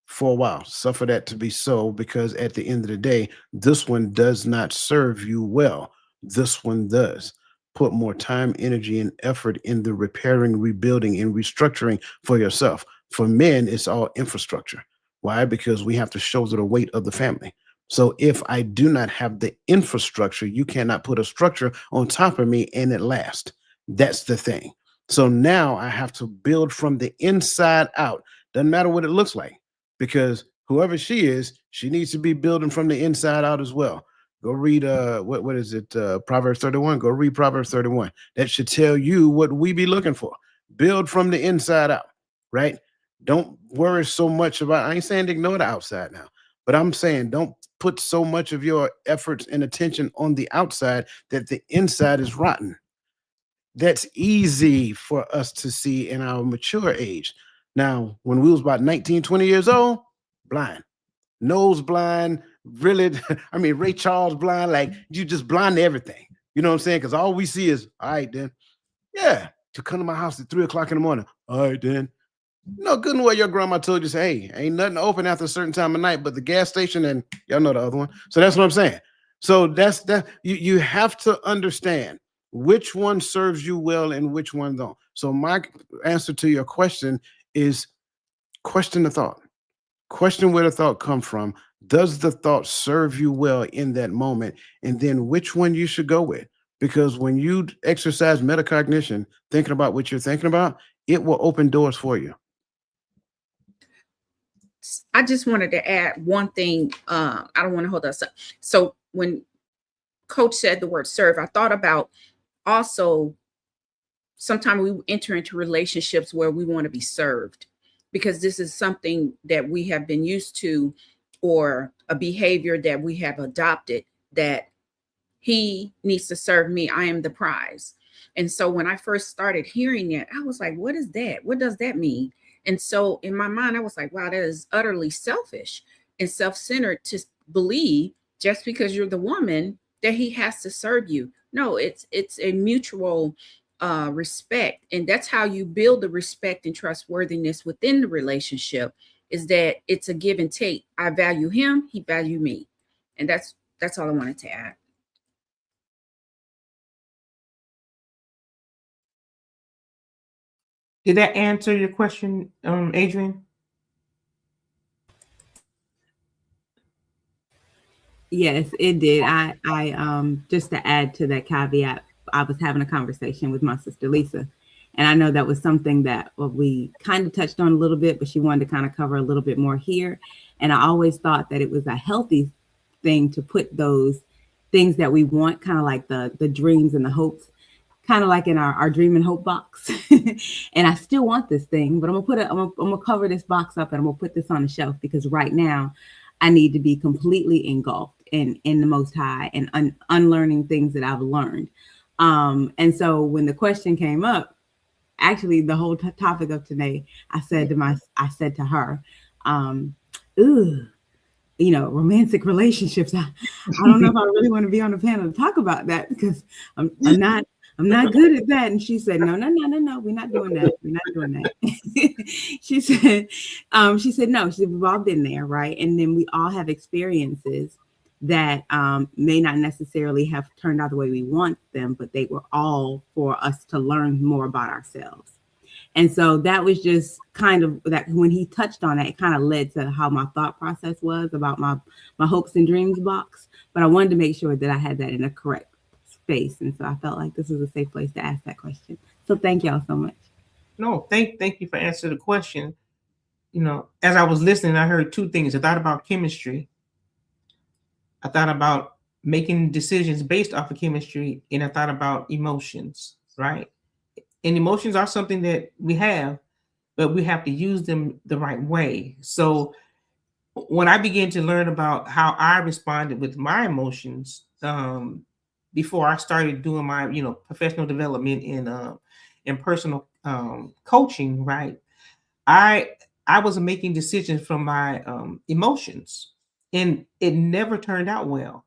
for a while. Suffer that to be so, because at the end of the day, this one does not serve you well. This one does. Put more time, energy, and effort in the repairing, rebuilding, and restructuring for yourself. For men, it's all infrastructure. Why? Because we have to shoulder the weight of the family. So if I do not have the infrastructure, you cannot put a structure on top of me and it lasts. That's the thing. So now I have to build from the inside out. Doesn't matter what it looks like, because whoever she is, she needs to be building from the inside out as well. Go read what is it? Proverbs 31. Go read Proverbs 31. That should tell you what we be looking for. Build from the inside out, right? Don't worry so much about, I ain't saying ignore the outside now, but I'm saying don't put so much of your efforts and attention on the outside that the inside is rotten. That's easy for us to see in our mature age. Now, when we was about 19, 20 years old, blind, nose blind, really, I mean, Ray Charles blind, like you just blind to everything. You know what I'm saying? Because all we see is, all right, then, yeah, to come to my house at 3 o'clock in the morning. All right, then. No, good and well, your grandma told you, say, hey, ain't nothing open after a certain time of night but the gas station, and y'all know the other one. So that's what I'm saying. So that's that. You have to understand which one serves you well and which one don't. So my answer to your question is question the thought. Question where the thought come from. Does the thought serve you well in that moment? And then which one you should go with. Because when you exercise metacognition, thinking about what you're thinking about, it will open doors for you. I just wanted to add one thing. I don't want to hold us up. So when Coach said the word serve, I thought about also sometimes we enter into relationships where we want to be served because this is something that we have been used to or a behavior that we have adopted, that he needs to serve me. I am the prize. And so when I first started hearing that, I was like, what is that? What does that mean? And so in my mind, I was like, wow, that is utterly selfish and self-centered to believe just because you're the woman that he has to serve you. No, it's a mutual respect. And that's how you build the respect and trustworthiness within the relationship, is that it's a give and take. I value him, he value me. And that's all I wanted to add. Did that answer your question, Adrian? Yes, it did. I just to add to that caveat, I was having a conversation with my sister Lisa, and I know that was something that we kind of touched on a little bit, but she wanted to kind of cover a little bit more here. And I always thought that it was a healthy thing to put those things that we want, kind of like the dreams and the hopes, kind of like in our dream and hope box. And I still want this thing, but I'm gonna cover this box up and I'm gonna put this on the shelf because right now I need to be completely engulfed in the Most High and unlearning things that I've learned. And so when the question came up, actually the whole topic of today, I said to her, ooh, romantic relationships. I don't know if I really want to be on the panel to talk about that because I'm not good at that. And she said, no, we're not doing that. We're not doing that. She said, no, she said, we've all been there, right? And then we all have experiences that may not necessarily have turned out the way we want them, but they were all for us to learn more about ourselves. And so that was just kind of that when he touched on it, it kind of led to how my thought process was about my hopes and dreams box. But I wanted to make sure that I had that in a correct space. And so I felt like this was a safe place to ask that question. So thank y'all so much. No, thank you for answering the question. As I was listening, I heard two things. I thought about chemistry. I thought about making decisions based off of chemistry, and I thought about emotions, right? And emotions are something that we have, but we have to use them the right way. So when I began to learn about how I responded with my emotions, before I started doing my, professional development in personal coaching, right? I was making decisions from my emotions, and it never turned out well,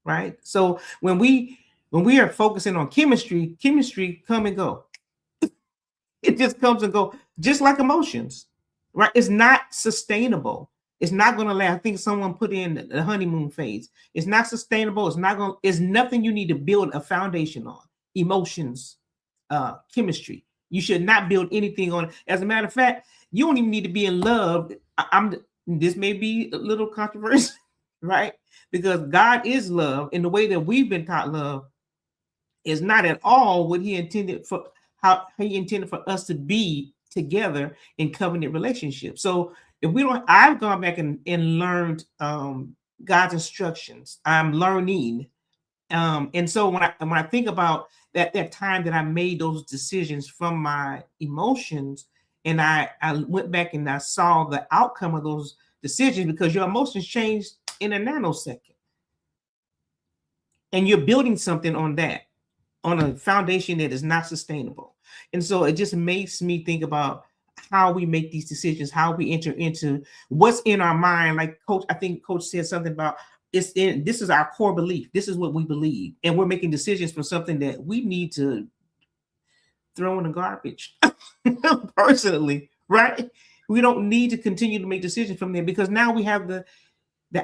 right? So when we are focusing on chemistry come and go. It just comes and go, just like emotions, right? It's not sustainable. It's not going to last. I think someone put in the honeymoon phase. It's not sustainable. It's nothing you need to build a foundation on. Emotions, chemistry. You should not build anything on. As a matter of fact, you don't even need to be in love. This may be a little controversial, right? Because God is love, and the way that we've been taught love is not at all what he intended for, how he intended for us to be together in covenant relationships. So if we don't, I've gone back and learned God's instructions. I'm learning. And so when I think about that time that I made those decisions from my emotions, and I went back and I saw the outcome of those decisions, because your emotions change in a nanosecond. And you're building something on that. on a foundation that is not sustainable. And so it just makes me think about how we make these decisions, how we enter into what's in our mind. Like Coach, I think Coach said something about this is our core belief. This is what we believe. And we're making decisions for something that we need to throw in the garbage personally, right? We don't need to continue to make decisions from there because now we have the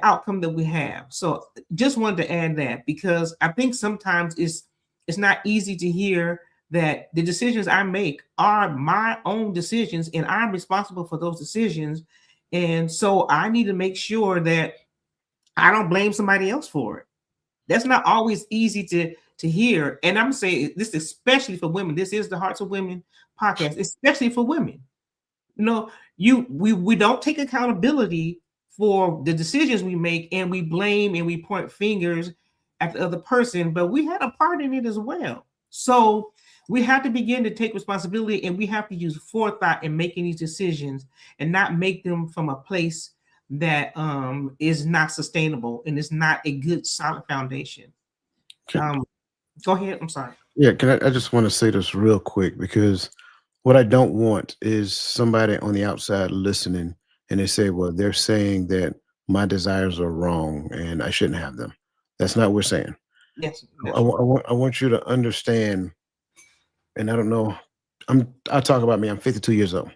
outcome that we have. So just wanted to add that because I think sometimes it's not easy to hear that the decisions I make are my own decisions and I'm responsible for those decisions. And so I need to make sure that I don't blame somebody else for it. That's not always easy to hear. And I'm saying this especially for women. This is the Hearts of Women podcast, especially for women. No, we don't take accountability for the decisions we make, and we blame and we point fingers at the other person, but we had a part in it as well. So we have to begin to take responsibility, and we have to use forethought in making these decisions and not make them from a place that is not sustainable and is not a good solid foundation. Go ahead. I'm sorry. Yeah, I just want to say this real quick because what I don't want is somebody on the outside listening and they say, well, they're saying that my desires are wrong and I shouldn't have them. That's not what we're saying. Yes. I want you to understand, and I don't know, I'll talk about me. I'm 52 years old.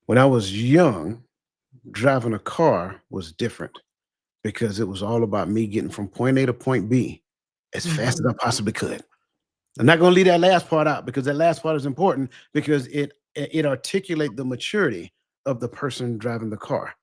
When I was young, driving a car was different because it was all about me getting from point A to point B as fast as I possibly could. I'm not going to leave that last part out because that last part is important because it articulates the maturity of the person driving the car.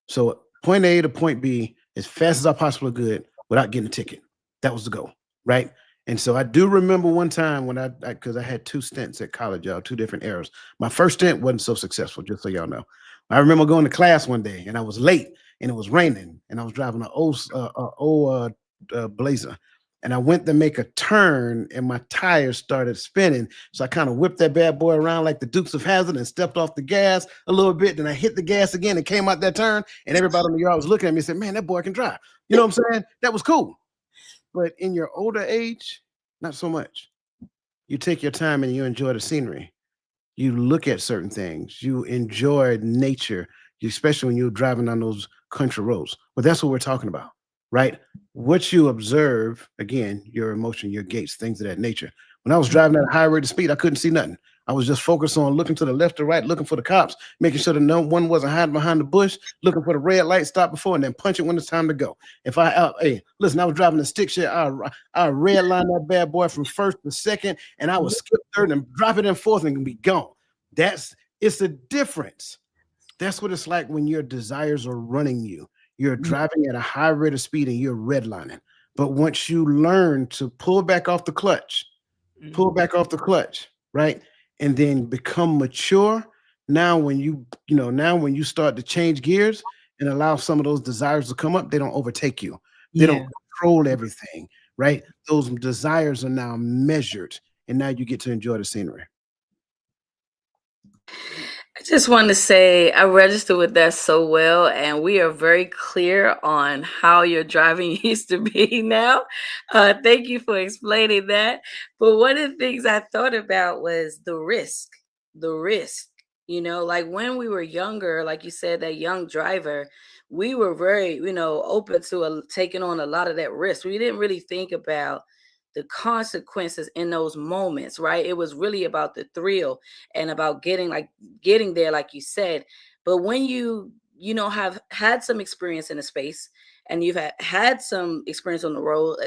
So point A to point B as fast as I possibly could without getting a ticket. That was the goal, right? And so I do remember one time when because I had 2 stints at college, y'all, 2 different eras. My first stint wasn't so successful, just so y'all know. I remember going to class one day and I was late and it was raining and I was driving an old Blazer. And I went to make a turn and my tires started spinning. So I kind of whipped that bad boy around like the Dukes of Hazzard and stepped off the gas a little bit. Then I hit the gas again and came out that turn. And everybody in the yard was looking at me and said, man, that boy can drive. You know what I'm saying? That was cool. But in your older age, not so much. You take your time and you enjoy the scenery. You look at certain things. You enjoy nature, especially when you're driving on those country roads. But that's what we're talking about, right? What you observe, again, your emotion, your gates, things of that nature. When I was driving at a high rate of speed, I couldn't see nothing. I was just focused on looking to the left or right, looking for the cops, making sure that no one wasn't hiding behind the bush, looking for the red light, stop before, and then punch it when it's time to go. If hey, listen, I was driving a stick shift, I red line that bad boy from first to second, and I would skip third and drop it in fourth and be gone. It's a difference. That's what it's like when your desires are running you. You're driving at a high rate of speed and you're redlining. But once you learn to pull back off the clutch, right? And then become mature. Now, when you start to change gears and allow some of those desires to come up, they don't overtake you. They don't control everything, right? Those desires are now measured, and now you get to enjoy the scenery. I just want to say I registered with that so well, and we are very clear on how your driving used to be now. Thank you for explaining that. But one of the things I thought about was the risk. The risk, like when we were younger, like you said, that young driver, we were very, open to taking on a lot of that risk. We didn't really think about the consequences in those moments, right? It was really about the thrill and about getting there, like you said. But when have had some experience in a space and you've had some experience on the road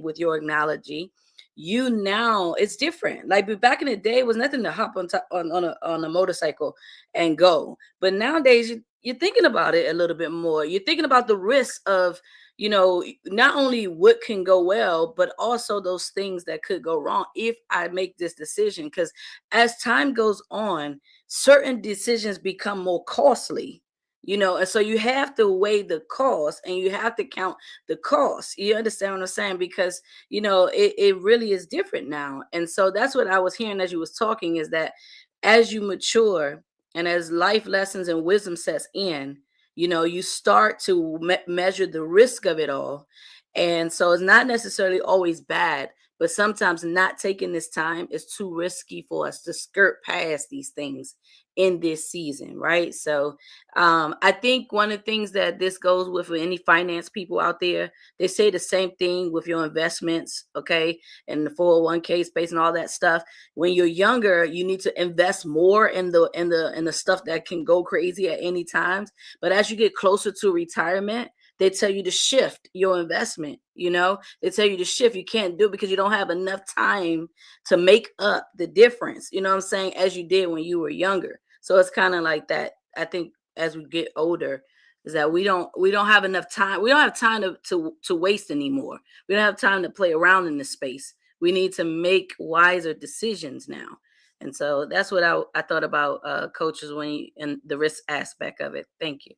with your analogy, now it's different. Like back in the day, it was nothing to hop on a motorcycle and go. But nowadays, you're thinking about it a little bit more. You're thinking about the risk of not only what can go well, but also those things that could go wrong if I make this decision. Because as time goes on, certain decisions become more costly, and so you have to weigh the cost and you have to count the cost. You understand what I'm saying? Because, it really is different now. And so that's what I was hearing as you was talking, is that as you mature and as life lessons and wisdom sets in, you start to measure the risk of it all. And so it's not necessarily always bad, but sometimes not taking this time is too risky for us to skirt past these things in this season, right? So I think one of the things that this goes with for any finance people out there, they say the same thing with your investments, okay, and the 401k space and all that stuff. When you're younger, you need to invest more in the stuff that can go crazy at any time. But as you get closer to retirement, they tell you to shift your investment. They tell you to shift. You can't do it because you don't have enough time to make up the difference, you know what I'm saying, as you did when you were younger. So it's kind of like that. I think as we get older, is that we don't have enough time. We don't have time to waste anymore. We don't have time to play around in this space. We need to make wiser decisions now. And so that's what I thought about coaches and the risk aspect of it. Thank you.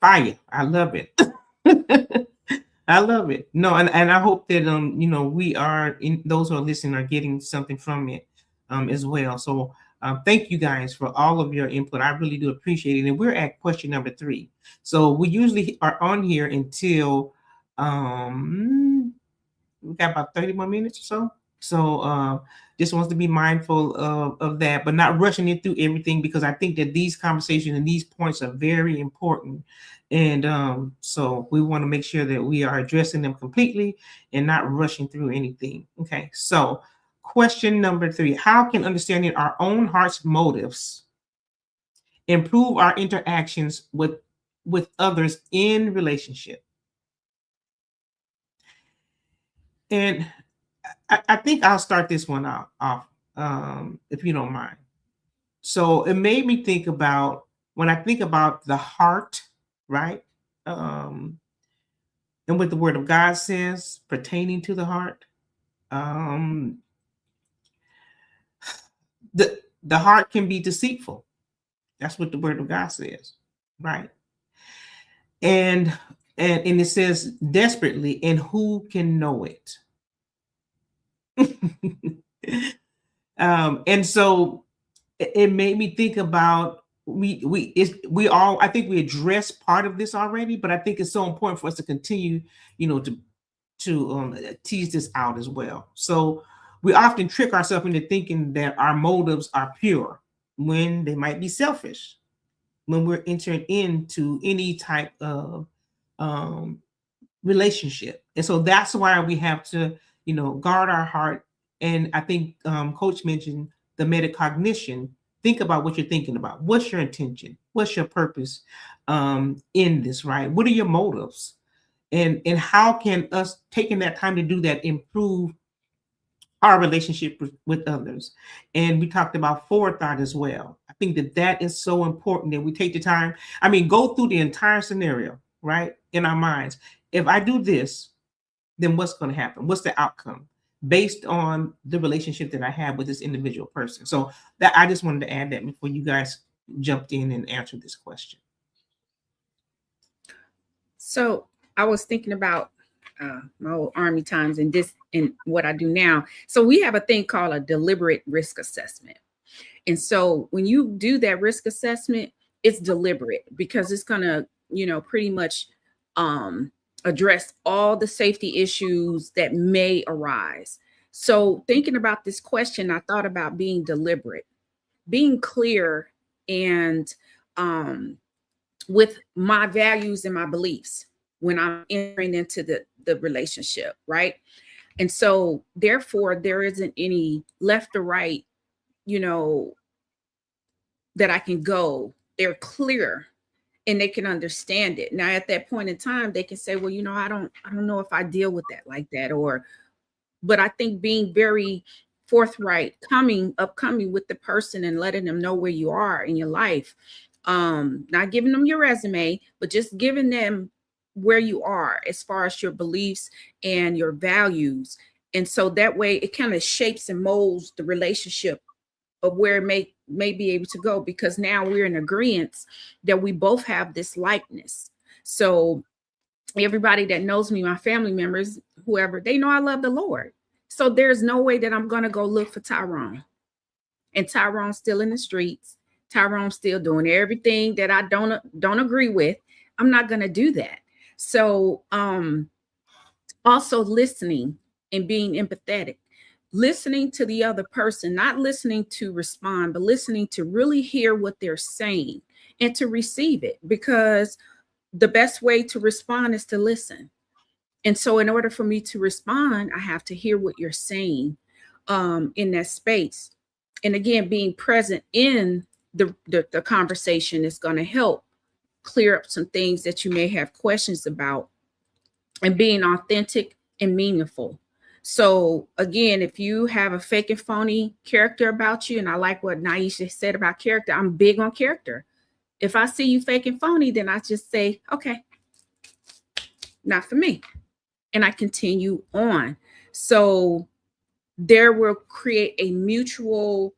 Fire. I love it. I love it. No, and I hope that we are those who are listening are getting something from it as well. So thank you guys for all of your input. I really do appreciate it. And we're at question number 3. So we usually are on here until we got about 30 more minutes or so. So just wants to be mindful of that, but not rushing it through everything, because I think that these conversations and these points are very important. And so we want to make sure that we are addressing them completely and not rushing through anything. Okay, so question number 3, how can understanding our own heart's motives improve our interactions with others in relationship? And I think I'll start this one off, if you don't mind. So it made me think about, when I think about the heart, right? And what the Word of God says pertaining to the heart. The heart can be deceitful. That's what the Word of God says, right? And it says desperately, and who can know it? And so it made me think about we all, I think we addressed part of this already, but I think it's so important for us to continue, to tease this out as well. So we often trick ourselves into thinking that our motives are pure when they might be selfish, when we're entering into any type of relationship. And so that's why we have to, guard our heart. And I think Coach mentioned the metacognition. Think about what you're thinking about. What's your intention? What's your purpose in this, right? What are your motives? And how can us taking that time to do that improve our relationship with others? And we talked about forethought as well. I think that is so important that we take the time. I mean, go through the entire scenario, right, in our minds. If I do this, then what's going to happen? What's the outcome based on the relationship that I have with this individual person? So that I just wanted to add that before you guys jumped in and answered this question. So I was thinking about my old Army times and what I do now. So we have a thing called a deliberate risk assessment. And so when you do that risk assessment, it's deliberate because it's going to, pretty much address all the safety issues that may arise. So thinking about this question, I thought about being deliberate, being clear, and with my values and my beliefs when I'm entering into the relationship, right? And so therefore there isn't any left or right, that I can go. They're clear and they can understand it. Now at that point in time, they can say, well, I don't know if I deal with that like that, but I think being very forthright, upcoming with the person and letting them know where you are in your life, not giving them your resume, but just giving them where you are as far as your beliefs and your values. And so that way it kind of shapes and molds the relationship of where it may be able to go, because now we're in agreement that we both have this likeness. So everybody that knows me, my family members, whoever, they know I love the Lord. So there's no way that I'm going to go look for Tyrone. And Tyrone's still in the streets. Tyrone's still doing everything that I don't agree with. I'm not going to do that. So Also listening and being empathetic, listening to the other person, not listening to respond, but listening to really hear what they're saying and to receive it, because the best way to respond is to listen. And so in order for me to respond, I have to hear what you're saying in that space. And again, being present in the conversation is going to help clear up some things that you may have questions about, and being authentic and meaningful. So again, if you have a fake and phony character about you, and I like what Naisha said about character, I'm big on character. If I see you fake and phony, then I just say, okay, not for me. And I continue on. So there will create a mutual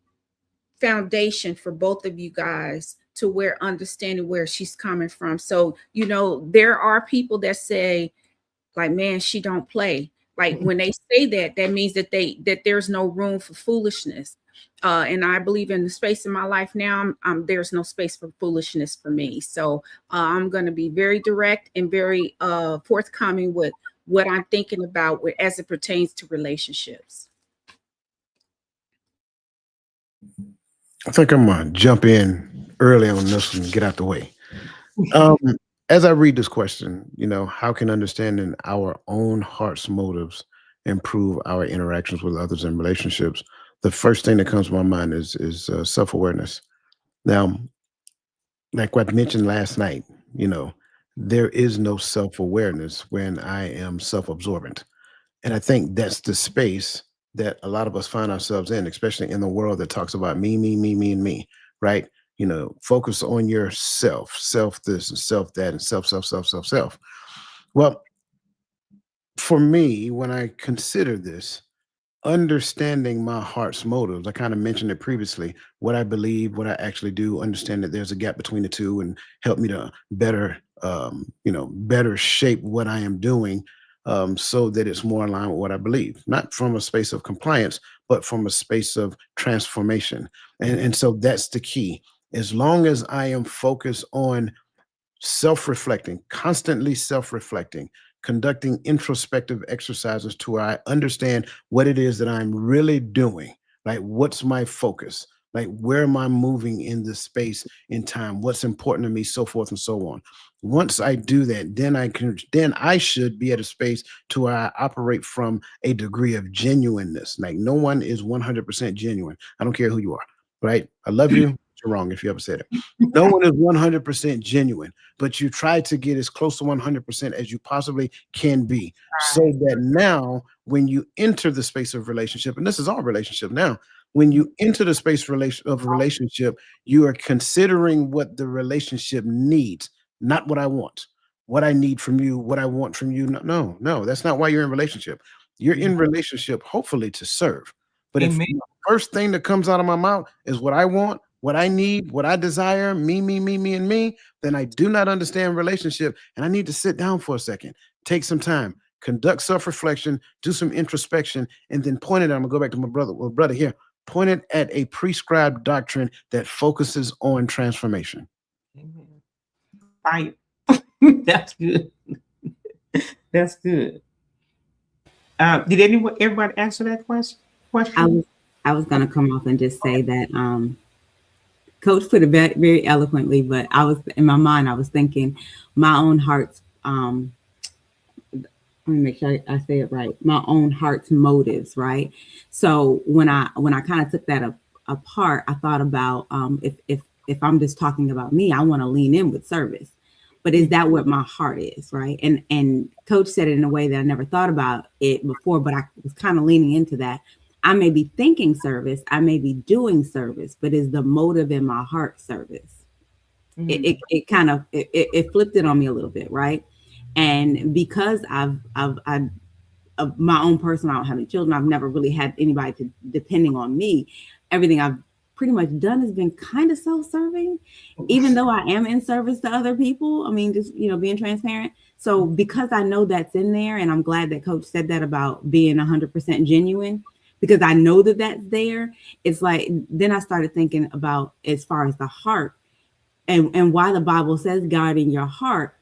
foundation for both of you guys to where understanding where she's coming from. So, you know, there are people that say, like, man, she don't play. Like when they say that, that means that there's no room for foolishness. And I believe in the space in my life now, there's no space for foolishness for me. So I'm going to be very direct and very forthcoming with what I'm thinking about as it pertains to relationships. I think I'm gonna jump in early on this and get out the way. Um, as I read this question, you know, how can understanding our own heart's motives improve our interactions with others and relationships? The first thing that comes to my mind is self-awareness. Now, like what I mentioned last night, you know, there is no self-awareness when I am self-absorbent. And I think that's the space that a lot of us find ourselves in, especially in the world that talks about me, and me, right? You know, focus on yourself, self this and self that, and self. Well, for me, when I consider this, understanding my heart's motives, I kind of mentioned it previously, what I believe, what I actually do, understand that there's a gap between the two and help me to better, better shape what I am doing, so that it's more in line with what I believe, not from a space of compliance, but from a space of transformation. And so that's the key. As long as I am focused on self-reflecting, constantly self-reflecting, conducting introspective exercises to where I understand what it is that I'm really doing. Like, what's my focus? Like, where am I moving in this space in time? What's important to me, so forth and so on. Once I do that, then I should be at a space to where I operate from a degree of genuineness. Like, no one is 100% genuine. I don't care who you are, right? I love you. You're wrong if you ever said it. No one is 100% genuine, but you try to get as close to 100% as you possibly can be, so that now when you enter the space of relationship, and this is our relationship now, when you enter the space of relationship, you are considering what the relationship needs, not what I want, what I need from you, what I want from you. No, that's not why you're in relationship. You're in relationship, hopefully, to serve. But if Amen. the first thing that comes out of my mouth is what I want, what I need, what I desire, and me, then I do not understand relationship. And I need to sit down for a second, take some time, conduct self-reflection, do some introspection, and then point it. I'm gonna go back to my brother here. Point it at a prescribed doctrine that focuses on transformation. Amen. Fire. That's good. That's good. Did everybody answer that question? I was gonna come off and just say that Coach put it very, very eloquently, but I was in my mind, I was thinking my own heart's let me make sure I say it right. My own heart's motives, right? So when I kind of took that apart, I thought about if I'm just talking about me, I want to lean in with service. But is that what my heart is, right? And Coach said it in a way that I never thought about it before, but I was kind of leaning into that. I may be thinking service, I may be doing service, but is the motive in my heart service? Mm-hmm. It kind of it flipped it on me a little bit, right? And because I've of my own person, I don't have any children, I've never really had anybody depending on me. Everything I've pretty much done has been kind of self-serving, even though I am in service to other people. I mean, just, being transparent. So because I know that's in there, and I'm glad that Coach said that about being 100% genuine, because I know that that's there. It's like, then I started thinking about as far as the heart and why the Bible says guarding your heart.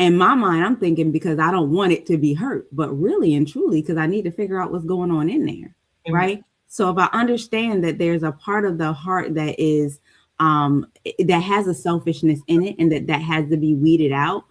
in my mind, I'm thinking because I don't want it to be hurt, but really and truly, because I need to figure out what's going on in there. Right. So if I understand that there's a part of the heart that is, that has a selfishness in it, and that has to be weeded out,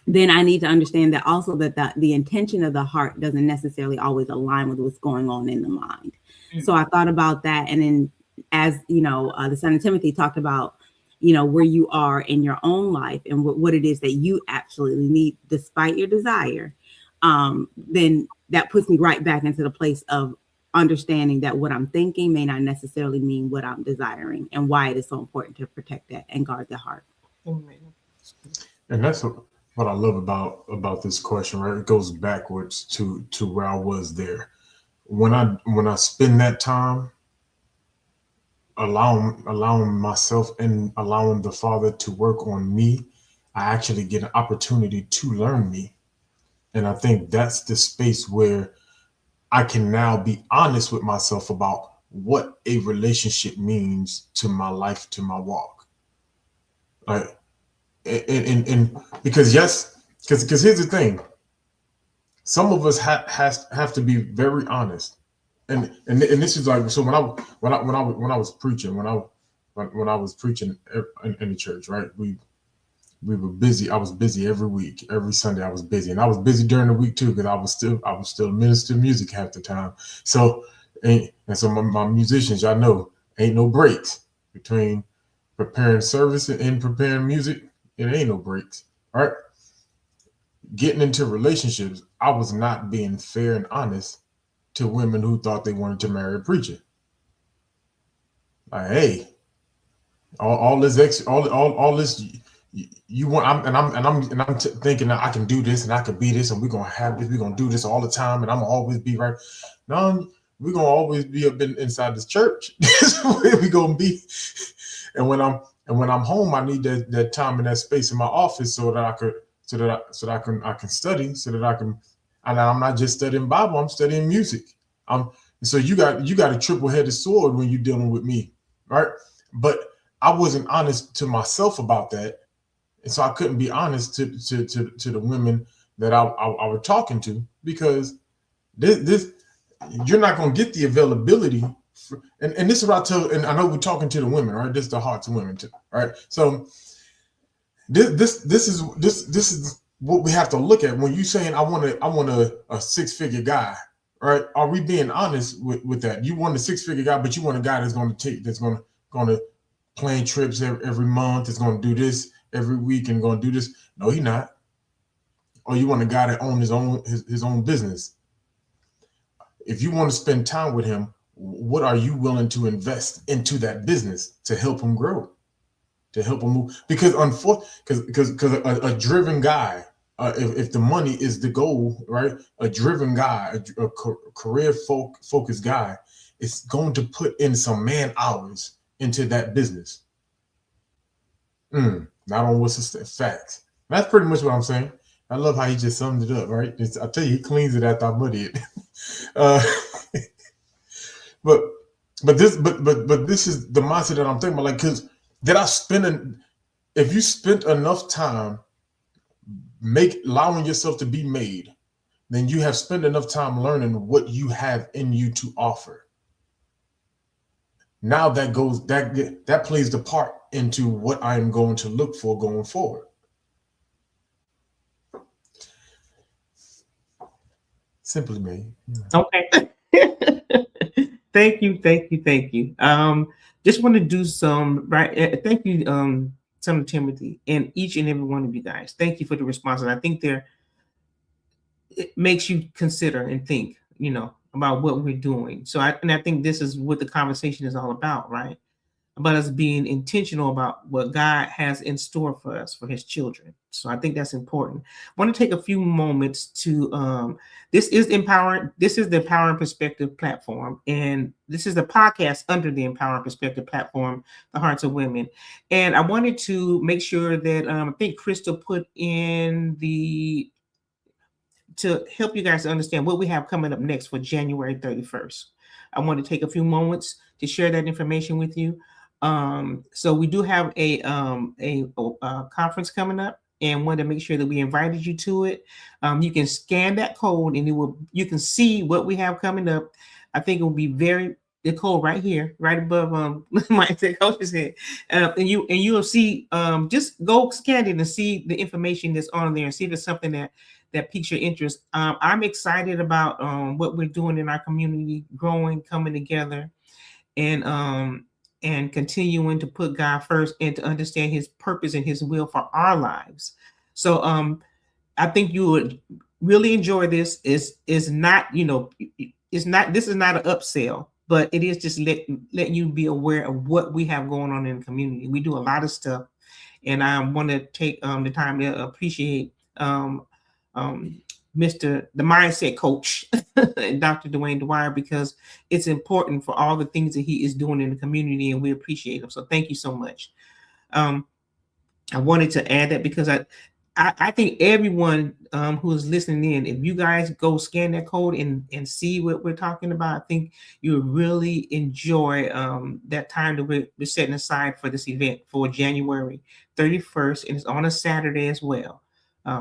then I need to understand that also that the intention of the heart doesn't necessarily always align with what's going on in the mind. So I thought about that. And then, as you know, the son of Timothy talked about, where you are in your own life and what it is that you absolutely need despite your desire, then that puts me right back into the place of understanding that what I'm thinking may not necessarily mean what I'm desiring, and why it is so important to protect that and guard the heart. And that's what I love about this question, right? It goes backwards to where I was there. When I spend that time allowing myself and allowing the Father to work on me, I actually get an opportunity to learn me. And I think that's the space where I can now be honest with myself about what a relationship means to my life, to my walk. Like, and because because here's the thing, some of us have to be very honest, and this is like, so when I was preaching in the church, right? We were busy. I was busy every week, every Sunday. I was busy, and I was busy during the week too, because I was still ministering music half the time. So and so my musicians, y'all know, ain't no breaks between preparing service and preparing music. It ain't no breaks, all right? Getting into relationships, I was not being fair and honest to women who thought they wanted to marry a preacher. Like, hey, all this you want, I'm thinking that I can do this and I can be this and we're gonna have this, we're gonna do this all the time and I'm gonna always be right. No, we're gonna always be up inside this church. That's where we gonna be. And when I'm home, I need that time and that space in my office so that I can study, so that I can, and I'm not just studying Bible, I'm studying music. So you got a triple-headed sword when you're dealing with me, right? But I wasn't honest to myself about that, and so I couldn't be honest to the women that I was talking to, because this you're not going to get the availability. And this is what I tell, and I know we're talking to the women, right? This is the hearts of women too, right? So this is what we have to look at when you saying I want a 6-figure guy, right? Are we being honest with that? You want a 6-figure guy, but you want a guy that's going to plan trips every month, is going to do this every week and going to do this. No, he's not. Or you want a guy that owns his own business. If you want to spend time with him, what are you willing to invest into that business to help him grow, to help him move? Because a driven guy, if the money is the goal, right? A driven guy, a career focused guy, is going to put in some man hours into that business. Not on what's the facts. That's pretty much what I'm saying. I love how he just summed it up, right? I tell you, he cleans it after I muddy it. But this is the mindset that I'm thinking about. Like, because if you spent enough time allowing yourself to be made, then you have spent enough time learning what you have in you to offer. Now that plays the part into what I am going to look for going forward. Simply made. Okay. Thank you. Just want to do some right. Thank you, Son of Timothy, and each and every one of you guys. Thank you for the response. And I think it makes you consider and think, about what we're doing. So I think this is what the conversation is all about, right? About us being intentional about what God has in store for us, for his children. So I think that's important. I want to take a few moments to, this is the Empowering Perspective platform. And this is the podcast under the Empowering Perspective platform, The Hearts of Women. And I wanted to make sure that, I think Crystal put in to help you guys understand what we have coming up next for January 31st. I want to take a few moments to share that information with you. So we do have a conference coming up, and wanted to make sure that we invited you to it. You can scan that code and you can see what we have coming up. I think it will be the code right here, right above my coach's head, and you'll see. Just go scan it and see the information that's on there and see if it's something that piques your interest. I'm excited about what we're doing in our community, growing, coming together, and continuing to put God first and to understand His purpose and His will for our lives. So I think you would really enjoy this. Is not, it's not, this is not an upsell, but it is just letting you be aware of what we have going on in the community. We do a lot of stuff, and I want to take the time to appreciate Mr. the mindset coach, Dr. Dwayne Dwyer, because it's important for all the things that he is doing in the community, and we appreciate him. So thank you so much. I wanted to add that because I think everyone who is listening in, if you guys go scan that code and see what we're talking about, I think you'll really enjoy that time that we're setting aside for this event for January 31st, and it's on a Saturday as well.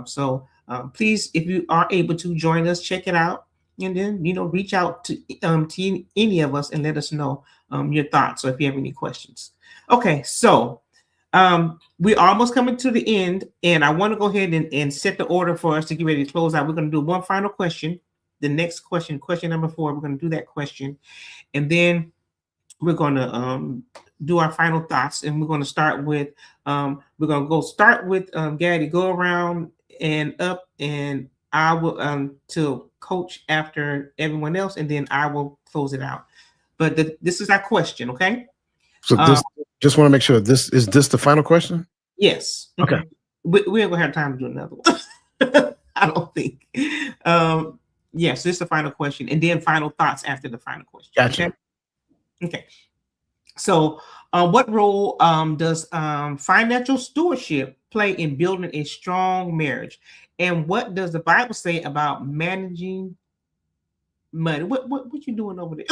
So please, if you are able to join us, check it out, and then reach out to any of us and let us know your thoughts, or if you have any questions. Okay, so we're almost coming to the end, and I want to go ahead and set the order for us to get ready to close out. We're going to do one final question. The next question number 4, we're going to do that question, and then we're going to do our final thoughts. And we're going to start with Gaddy. Go around and up, and I will to coach after everyone else, and then I will close it out. But this is our question, okay? So just want to make sure this the final question? Yes. Okay. We ain't gonna have time to do another one. I don't think. Yes, this is the final question, and then final thoughts after the final question. Gotcha. Okay. So, what role does financial stewardship play in building a strong marriage, and what does the Bible say about managing money? What you doing over there?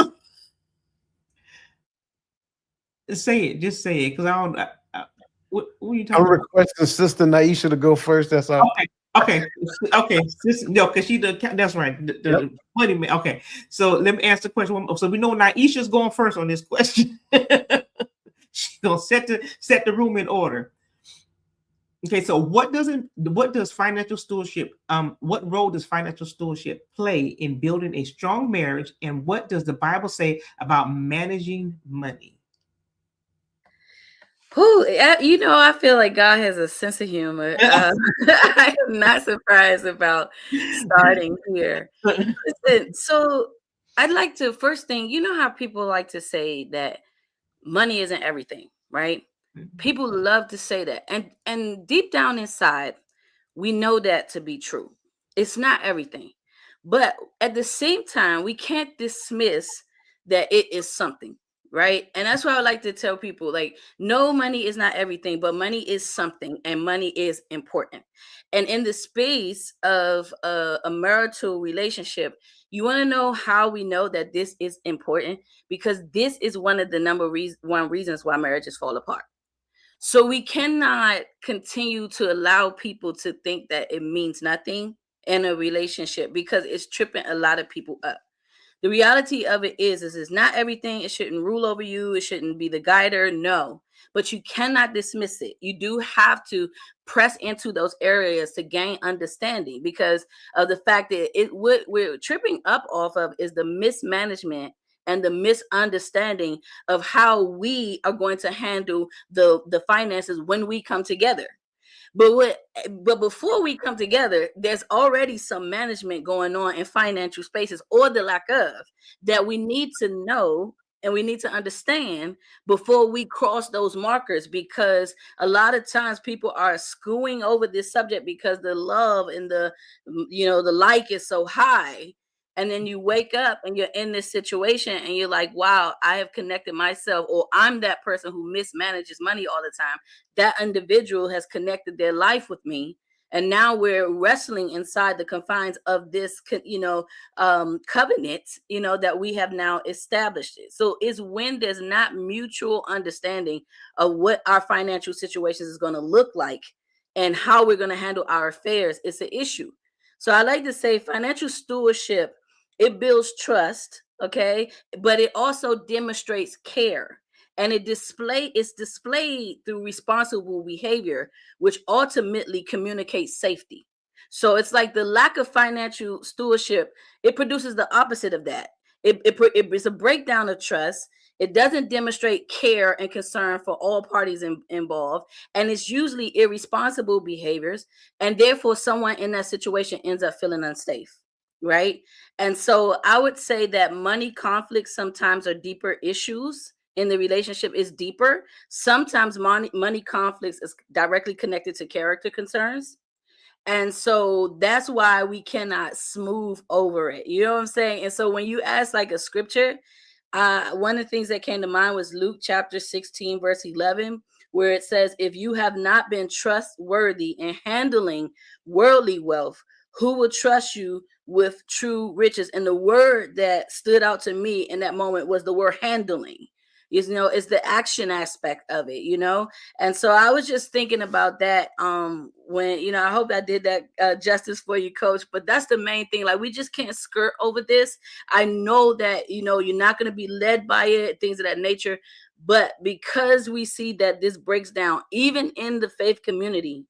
Say it. Just say it, because I don't. What are you talking I'm requesting Sister Naisha to go first. That's all. Okay. No, because that's right. The money man. Okay, so let me ask the question. So we know Naisha's going first on this question. She's gonna set the room in order. Okay, so what does financial stewardship? What role does financial stewardship play in building a strong marriage, and what does the Bible say about managing money? I feel like God has a sense of humor. I am not surprised about starting here. Listen, so I'd like to first thing, how people like to say that money isn't everything, right? People love to say that. And deep down inside, we know that to be true. It's not everything. But at the same time, we can't dismiss that it is something, right? And that's why I like to tell people, like, no, money is not everything, but money is something, and money is important. And in the space of a marital relationship, you want to know how we know that this is important? Because this is one of the one reasons why marriages fall apart. So we cannot continue to allow people to think that it means nothing in a relationship, because it's tripping a lot of people up. The reality of it is it's not everything. It shouldn't rule over you. It shouldn't be the guider. No, but you cannot dismiss it. You do have to press into those areas to gain understanding, because of the fact that what we're tripping up off of is the mismanagement and the misunderstanding of how we are going to handle the finances when we come together. But before we come together, there's already some management going on in financial spaces, or the lack of, that we need to know and we need to understand before we cross those markers. Because a lot of times people are skewing over this subject because the love and the like is so high. And then you wake up and you're in this situation and you're like, wow, I have connected myself, or I'm that person who mismanages money all the time. That individual has connected their life with me. And now we're wrestling inside the confines of this, covenant, that we have now established it. So it's when there's not mutual understanding of what our financial situations is going to look like and how we're going to handle our affairs, it's an issue. So I like to say financial stewardship, it builds trust, okay? But it also demonstrates care. And it's displayed through responsible behavior, which ultimately communicates safety. So it's like the lack of financial stewardship, it produces the opposite of that. It's a breakdown of trust. It doesn't demonstrate care and concern for all parties involved, and it's usually irresponsible behaviors, and therefore someone in that situation ends up feeling unsafe, right? And so I would say that money conflicts sometimes are deeper issues in the relationship, is deeper. Sometimes money conflicts is directly connected to character concerns, and so that's why we cannot smooth over it. You know what I'm saying? And so when you ask like a scripture, one of the things that came to mind was Luke chapter 16, verse 11, where it says, if you have not been trustworthy in handling worldly wealth, who will trust you with true riches? And the word that stood out to me in that moment was the word handling. You know, it's the action aspect of it, you know? And so I was just thinking about that when, you know, I hope I did that justice for you, coach, but that's the main thing. Like, we just can't skirt over this. I know that, you know, you're not going to be led by it, things of that nature, but because we see that this breaks down, even in the faith community,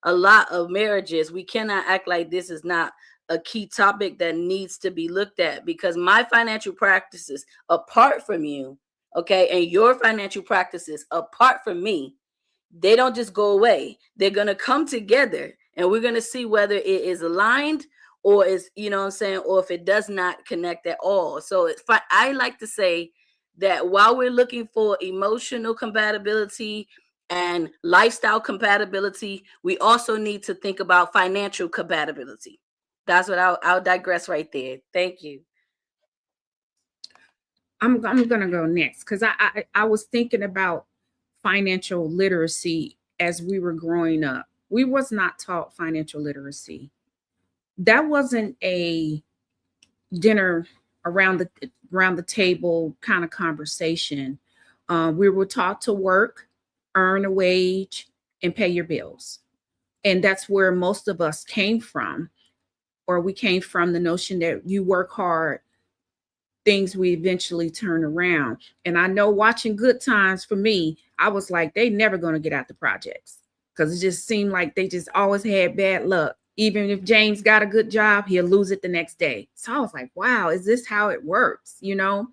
a lot of marriages, we cannot act like this is not a key topic that needs to be looked at, because my financial practices apart from you, okay, and your financial practices apart from me, they don't just go away. They're going to come together, and we're going to see whether it is aligned or is, you know what I'm saying, or if it does not connect at all. So I like to say that while we're looking for emotional compatibility and lifestyle compatibility, we also need to think about financial compatibility. That's what I'll digress right there. Thank you. I'm gonna go next because I was thinking about financial literacy as we were growing up. We was not taught financial literacy. That wasn't a dinner around the table kind of conversation. We were taught to work, earn a wage, and pay your bills, and that's where most of us came from, or we came from the notion that you work hard, things we eventually turn around. And I know watching Good Times, for me, I was like, they never going to get out the projects, because it just seemed like they just always had bad luck. Even if James got a good job, he'll lose it the next day. So I was like, wow, is this how it works? You know?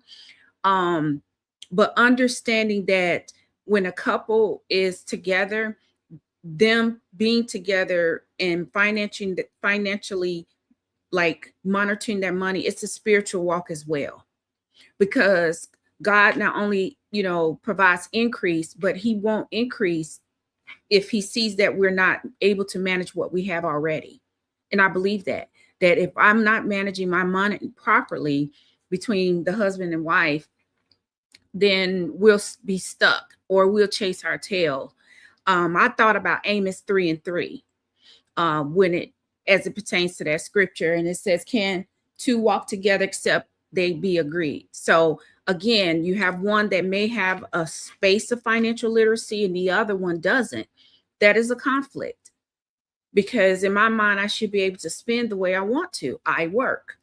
But understanding that when a couple is together, them being together and financially like monitoring their money, it's a spiritual walk as well, because God not only, you know, provides increase, but he won't increase if he sees that we're not able to manage what we have already. And I believe that if I'm not managing my money properly between the husband and wife, then we'll be stuck or we'll chase our tail. I thought about Amos 3:3 when it, as it pertains to that scripture, and it says, can two walk together except they be agreed? So again, you have one that may have a space of financial literacy and the other one doesn't. That is a conflict, because in my mind, I should be able to spend the way I want to. I work,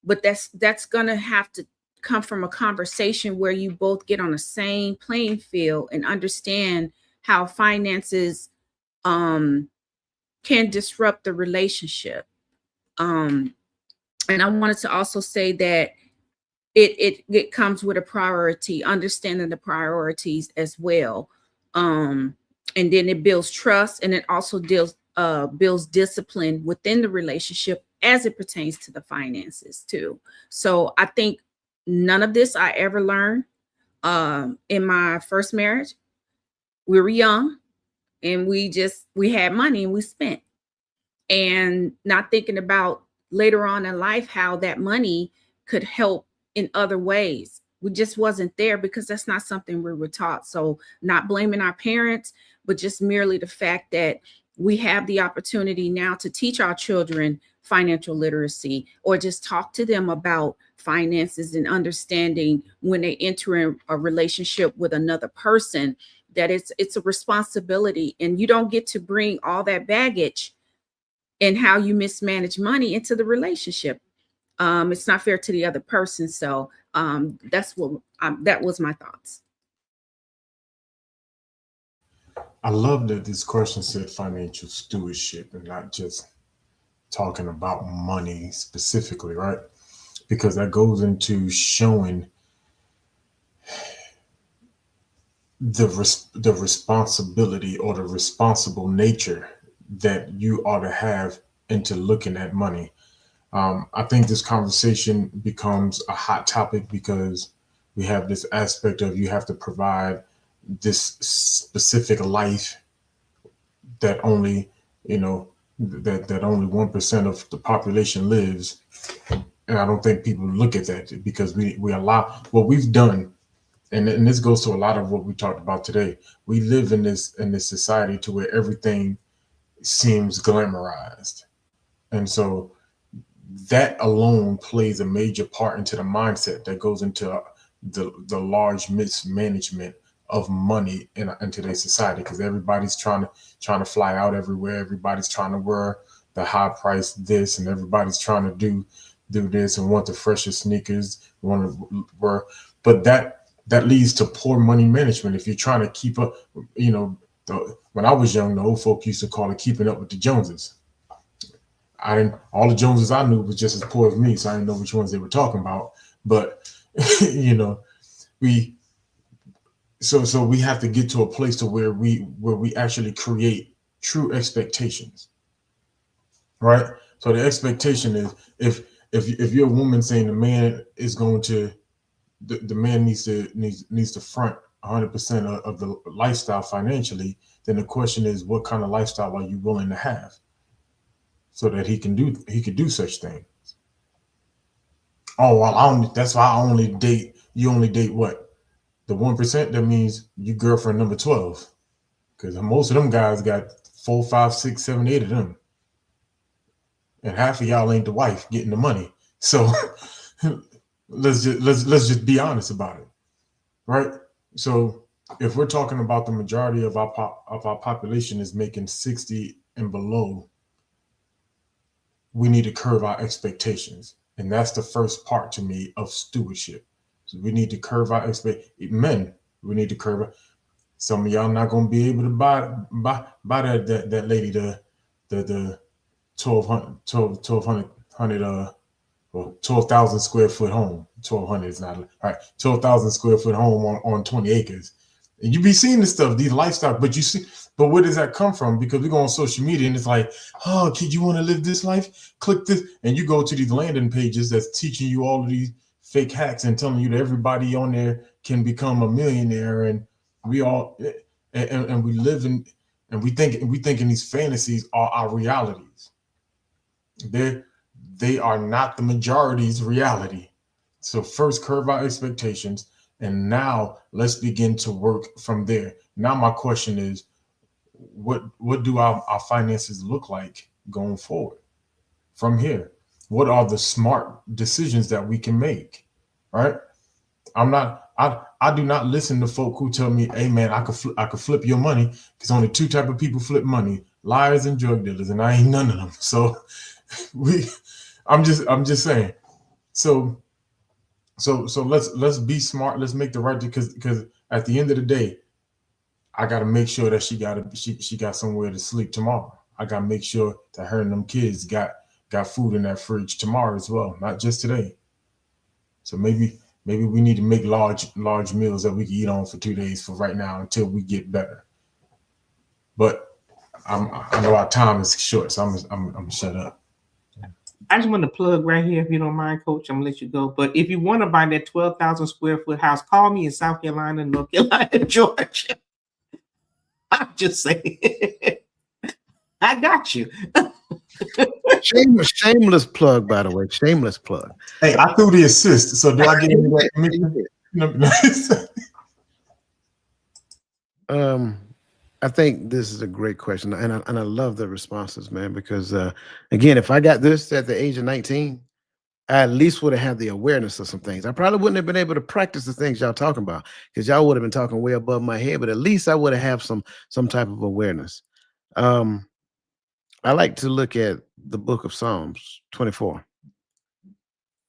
but that's going to have to come from a conversation where you both get on the same playing field and understand how finances can disrupt the relationship. And I wanted to also say that it comes with a priority, understanding the priorities as well. And then it builds trust, and it also builds discipline within the relationship as it pertains to the finances too. So I think none of this I ever learned in my first marriage. We were young and we had money and we spent, and not thinking about later on in life how that money could help in other ways. We just wasn't there because that's not something we were taught. So not blaming our parents, but just merely the fact that we have the opportunity now to teach our children financial literacy, or just talk to them about finances and understanding when they enter in a relationship with another person, that it's a responsibility, and you don't get to bring all that baggage and how you mismanage money into the relationship. It's not fair to the other person. So that's what that was my thoughts. I love that this question said financial stewardship and not just talking about money specifically, right? Because that goes into showing the responsibility or the responsible nature that you ought to have into looking at money. I think this conversation becomes a hot topic because we have this aspect of you have to provide this specific life that only, you know, that only 1% of the population lives. And I don't think people look at that because we allow what we've done. And this goes to a lot of what we talked about today. We live in this society to where everything seems glamorized. And so that alone plays a major part into the mindset that goes into the large mismanagement of money in today's society, because everybody's trying to fly out everywhere. Everybody's trying to wear the high price this, and everybody's trying to do this and want the freshest sneakers, want to wear. But that leads to poor money management. If you're trying to keep up, when I was young, the old folk used to call it keeping up with the Joneses. All the Joneses I knew was just as poor as me, so I didn't know which ones they were talking about. But so we have to get to a place to where we actually create true expectations, right? So the expectation is if you're a woman saying the man is going to the man needs to front 100% of the lifestyle financially, then the question is, what kind of lifestyle are you willing to have so that he could do such things? Oh, well, that's why you only date what? The 1%. That means you girlfriend number 12, because most of them guys got 4, 5, 6, 7, 8 of them, and half of y'all ain't the wife getting the money. So let's just be honest about it, right? So if we're talking about the majority of our population is making 60 and below, we need to curb our expectations, and that's the first part to me of stewardship. So we need to curb our men. We need to curb. Some of y'all not gonna be able to buy that lady the 12,000 square foot home. 1,200 is not all right. 12,000 square foot home on 20 acres. And you be seeing this stuff, these lifestyle, but where does that come from? Because we go on social media and it's like, oh, kid, you want to live this life? Click this, and you go to these landing pages that's teaching you all of these fake hacks and telling you that everybody on there can become a millionaire, and we all and we live in, and we thinking these fantasies are our realities. They are not the majority's reality. So first, curb our expectations, and now let's begin to work from there. Now my question is, what do our finances look like going forward from here? What are the smart decisions that we can make? Right? I do not listen to folk who tell me, hey man, I could flip your money, because only two type of people flip money: liars and drug dealers, and I ain't none of them. So I'm just saying. So let's be smart. Let's make the right, because at the end of the day, I got to make sure that she got somewhere to sleep tomorrow. I got to make sure that her and them kids got food in that fridge tomorrow as well, not just today. So maybe we need to make large meals that we can eat on for 2 days for right now until we get better. But I know our time is short, so I'm shut up. I just want to plug right here, if you don't mind, Coach. I'm gonna let you go. But if you want to buy that 12,000 square foot house, call me in South Carolina, North Carolina, Georgia. I'm just saying, I got you. Shameless plug, by the way. Shameless plug. Hey, I threw the assist, so do I get any that? I think this is a great question, and I love the responses, man. Because again, if I got this at the age of 19, I at least would have had the awareness of some things. I probably wouldn't have been able to practice the things y'all talking about because y'all would have been talking way above my head. But at least I would have some type of awareness. Um, I like to look at the book of Psalms 24,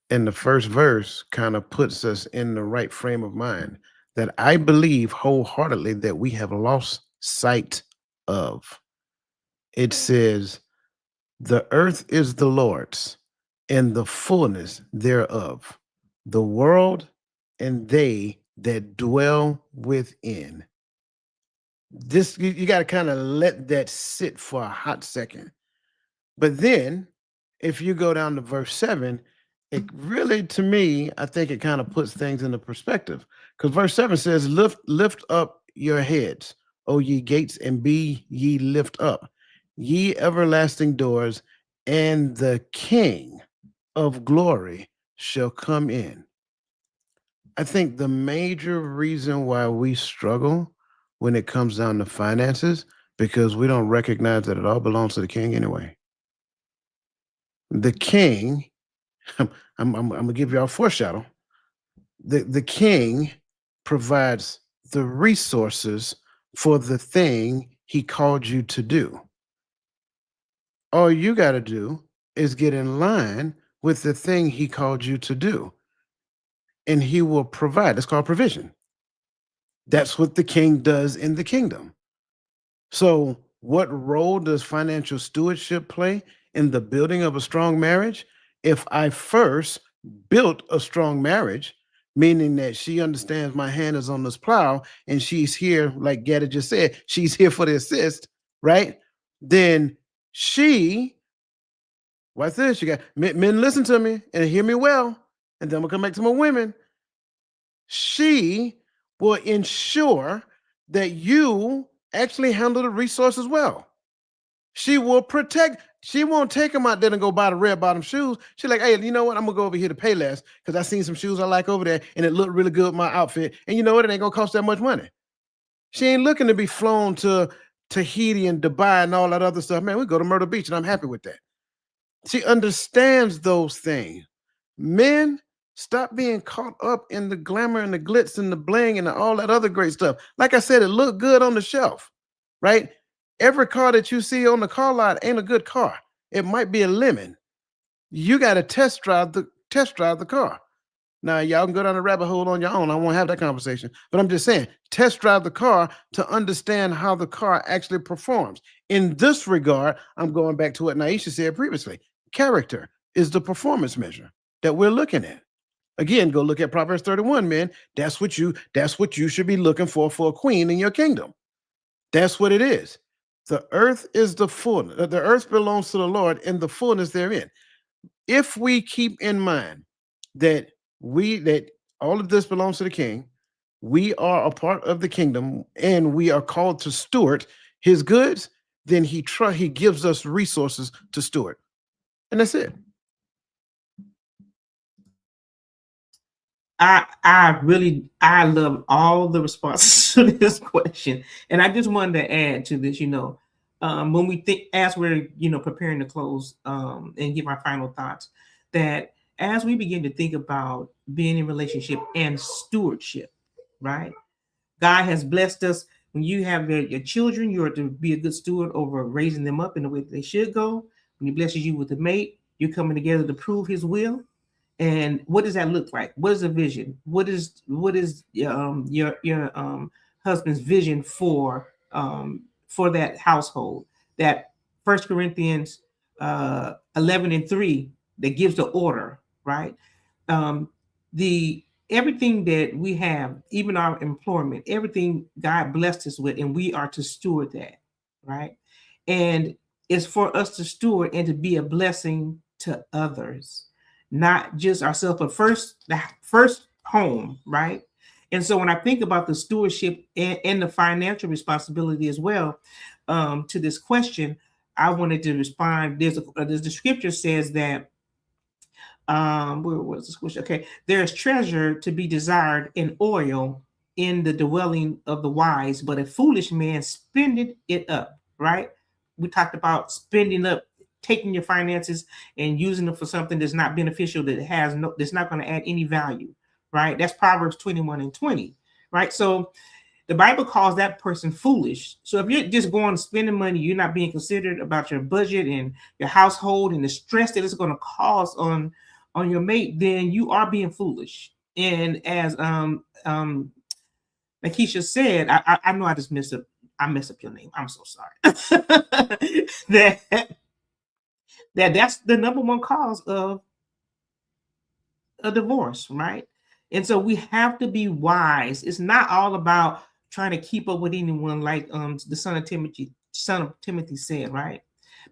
and the first verse kind of puts us in the right frame of mind that I believe wholeheartedly that we have lost sight of. It says, "The earth is the Lord's, and the fullness thereof, the world and they that dwell within." This you got to kind of let that sit for a hot second. But then, if you go down to verse 7, it really, to me, I think it kind of puts things into perspective. Because verse 7 says, lift up your heads, O ye gates, and be ye lift up, ye everlasting doors, and the King of glory shall come in. I think the major reason why we struggle when it comes down to finances, because we don't recognize that it all belongs to the King anyway. The king, I'm gonna give y'all a foreshadow. The king provides the resources for the thing he called you to do. All you got to do is get in line with the thing he called you to do, and he will provide. It's called provision. That's what the king does in the kingdom. So, what role does financial stewardship play in the building of a strong marriage? If I first built a strong marriage, meaning that she understands my hand is on this plow and she's here, like Gaddy just said, she's here for the assist, right? Then she, what's this? You got men, listen to me and hear me well. And then we'll come back to my women. She will ensure that you actually handle the resources well. She will protect. She won't take them out there and go buy the red bottom shoes. She's like, hey, you know what? I'm gonna go over here to Payless because I seen some shoes I like over there and it looked really good with my outfit. And you know what? It ain't gonna cost that much money. She ain't looking to be flown to Tahiti and Dubai and all that other stuff. Man, we go to Myrtle Beach and I'm happy with that. She understands those things. Men, stop being caught up in the glamour and the glitz and the bling and all that other great stuff. Like I said, it looked good on the shelf, right? Every car that you see on the car lot ain't a good car. It might be a lemon. You got to test drive the car. Now, y'all can go down the rabbit hole on your own. I won't have that conversation. But I'm just saying, test drive the car to understand how the car actually performs. In this regard, I'm going back to what Naisha said previously. Character is the performance measure that we're looking at. Again, go look at Proverbs 31, man. That's what you should be looking for a queen in your kingdom. That's what it is. The earth is the fullness. The earth belongs to the Lord and the fullness therein. If we keep in mind that that all of this belongs to the king, we are a part of the kingdom and we are called to steward his goods, then he gives us resources to steward. And that's it. I love all the responses to this question, and I just wanted to add to this. When we think, as we're preparing to close and give our final thoughts, that as we begin to think about being in relationship and stewardship, right? God has blessed us. When you have your children, you are to be a good steward over raising them up in the way that they should go. When He blesses you with a mate, you're coming together to prove His will. And what does that look like? What is the vision? What is your husband's vision for that household? That First Corinthians 11:3 that gives the order, right? The Everything that we have, even our employment, everything God blessed us with, and we are to steward that, right? And it's for us to steward and to be a blessing to others, not just ourselves, but the first home, right? And so when I think about the stewardship and the financial responsibility as well, to this question, I wanted to respond. There's the scripture says that where was this question? Okay, there's treasure to be desired in oil in the dwelling of the wise, but a foolish man spendeth it up, right? We talked about spending up taking your finances and using them for something that's not beneficial, that's not going to add any value, right? That's Proverbs 21:20, right? So the Bible calls that person foolish. So if you're just going spending money, you're not being considerate about your budget and your household and the stress that it's going to cause on your mate, then you are being foolish. And as Lakeisha said, I know I just messed up. I messed up your name. I'm so sorry. That's the number one cause of a divorce, right? And so we have to be wise. It's not all about trying to keep up with anyone, like the son of Timothy said, right?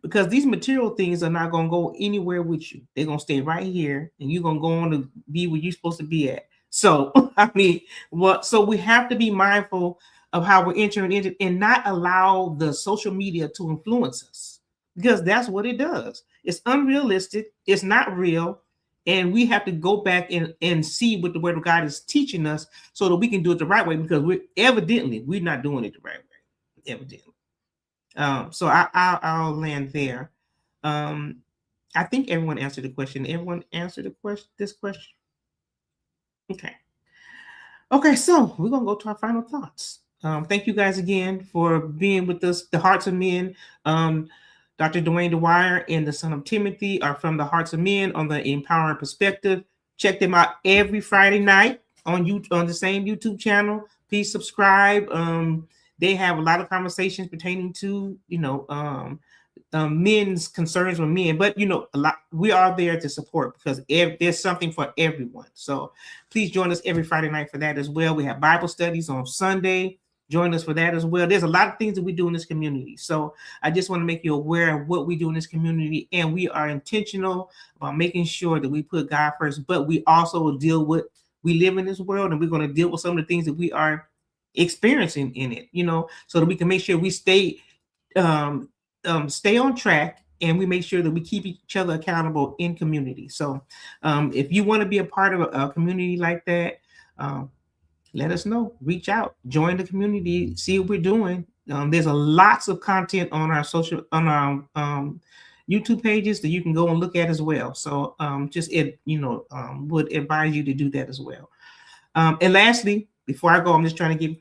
Because these material things are not going to go anywhere with you. They're going to stay right here, and you're going to go on to be where you're supposed to be at. So, I mean, so we have to be mindful of how we're entering into and not allow the social media to influence us, because that's what it does. It's unrealistic. It's not real. And we have to go back and see what the word of God is teaching us so that we can do it the right way, because we're not doing it the right way, evidently. So I'll land there. I think everyone answered the question. Everyone answered this question. Okay, so we're gonna go to our final thoughts. Thank you guys again for being with us. The Hearts of Men, Dr. Dwayne Dwyer and the Son of Timothy are from the Hearts of Men on the Empowering Perspective. Check them out every Friday night on the same YouTube channel. Please subscribe. They have a lot of conversations pertaining to men's concerns with men, but we are there to support, because there's something for everyone. So please join us every Friday night for that as well. We have Bible studies on Sunday. Join us for that as well. There's a lot of things that we do in this community. So I just want to make you aware of what we do in this community, and we are intentional about making sure that we put God first, but we also we live in this world, and we're going to deal with some of the things that we are experiencing in it, so that we can make sure we stay on track, and we make sure that we keep each other accountable in community. So if you want to be a part of a community like that, let us know. Reach out, join the community, see what we're doing. There's lots of content on our YouTube pages that you can go and look at as well. So would advise you to do that as well. And lastly, before I go, I'm just trying to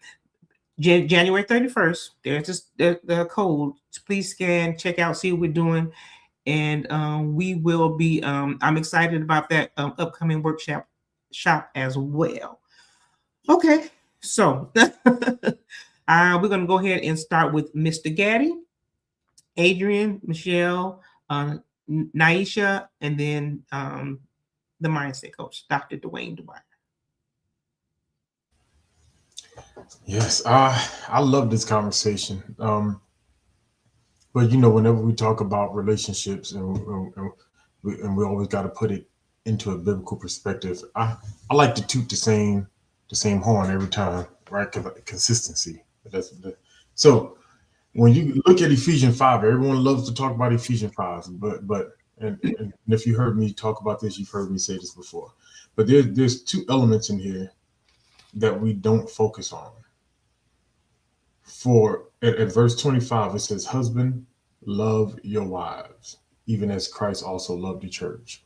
give January 31st. There's just the code. Please scan, check out, see what we're doing, and we will be. I'm excited about that upcoming workshop as well. Okay, so we're going to go ahead and start with Mr. Gaddy, Adrian, Michelle, Naisha, and then the mindset coach, Dr. Dwayne Dwyer. Yes, I love this conversation. But whenever we talk about relationships, and we always got to put it into a biblical perspective, I like to toot the same horn every time, right? Consistency. So when you look at Ephesians 5, everyone loves to talk about Ephesians 5, and if you heard me talk about this, you've heard me say this before. But there's two elements in here that we don't focus on. At verse 25, it says, "Husband, love your wives, even as Christ also loved the church."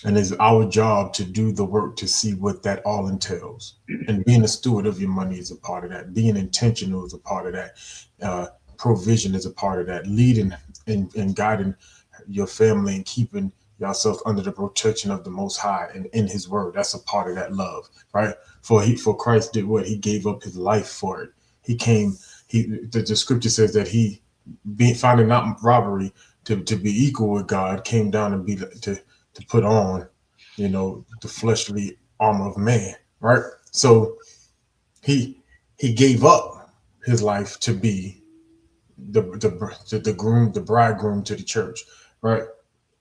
And it's our job to do the work to see what that all entails. And being a steward of your money is a part of that. Being intentional is a part of that. Provision is a part of that. Leading and guiding your family and keeping yourself under the protection of the Most High and in His Word. That's a part of that love, right? For Christ did what? He gave up His life for it. He came. The scripture says that He, finding not robbery to be equal with God, came down and to put on, the fleshly armor of man, right? So he gave up His life to be the groom, the bridegroom to the church, right?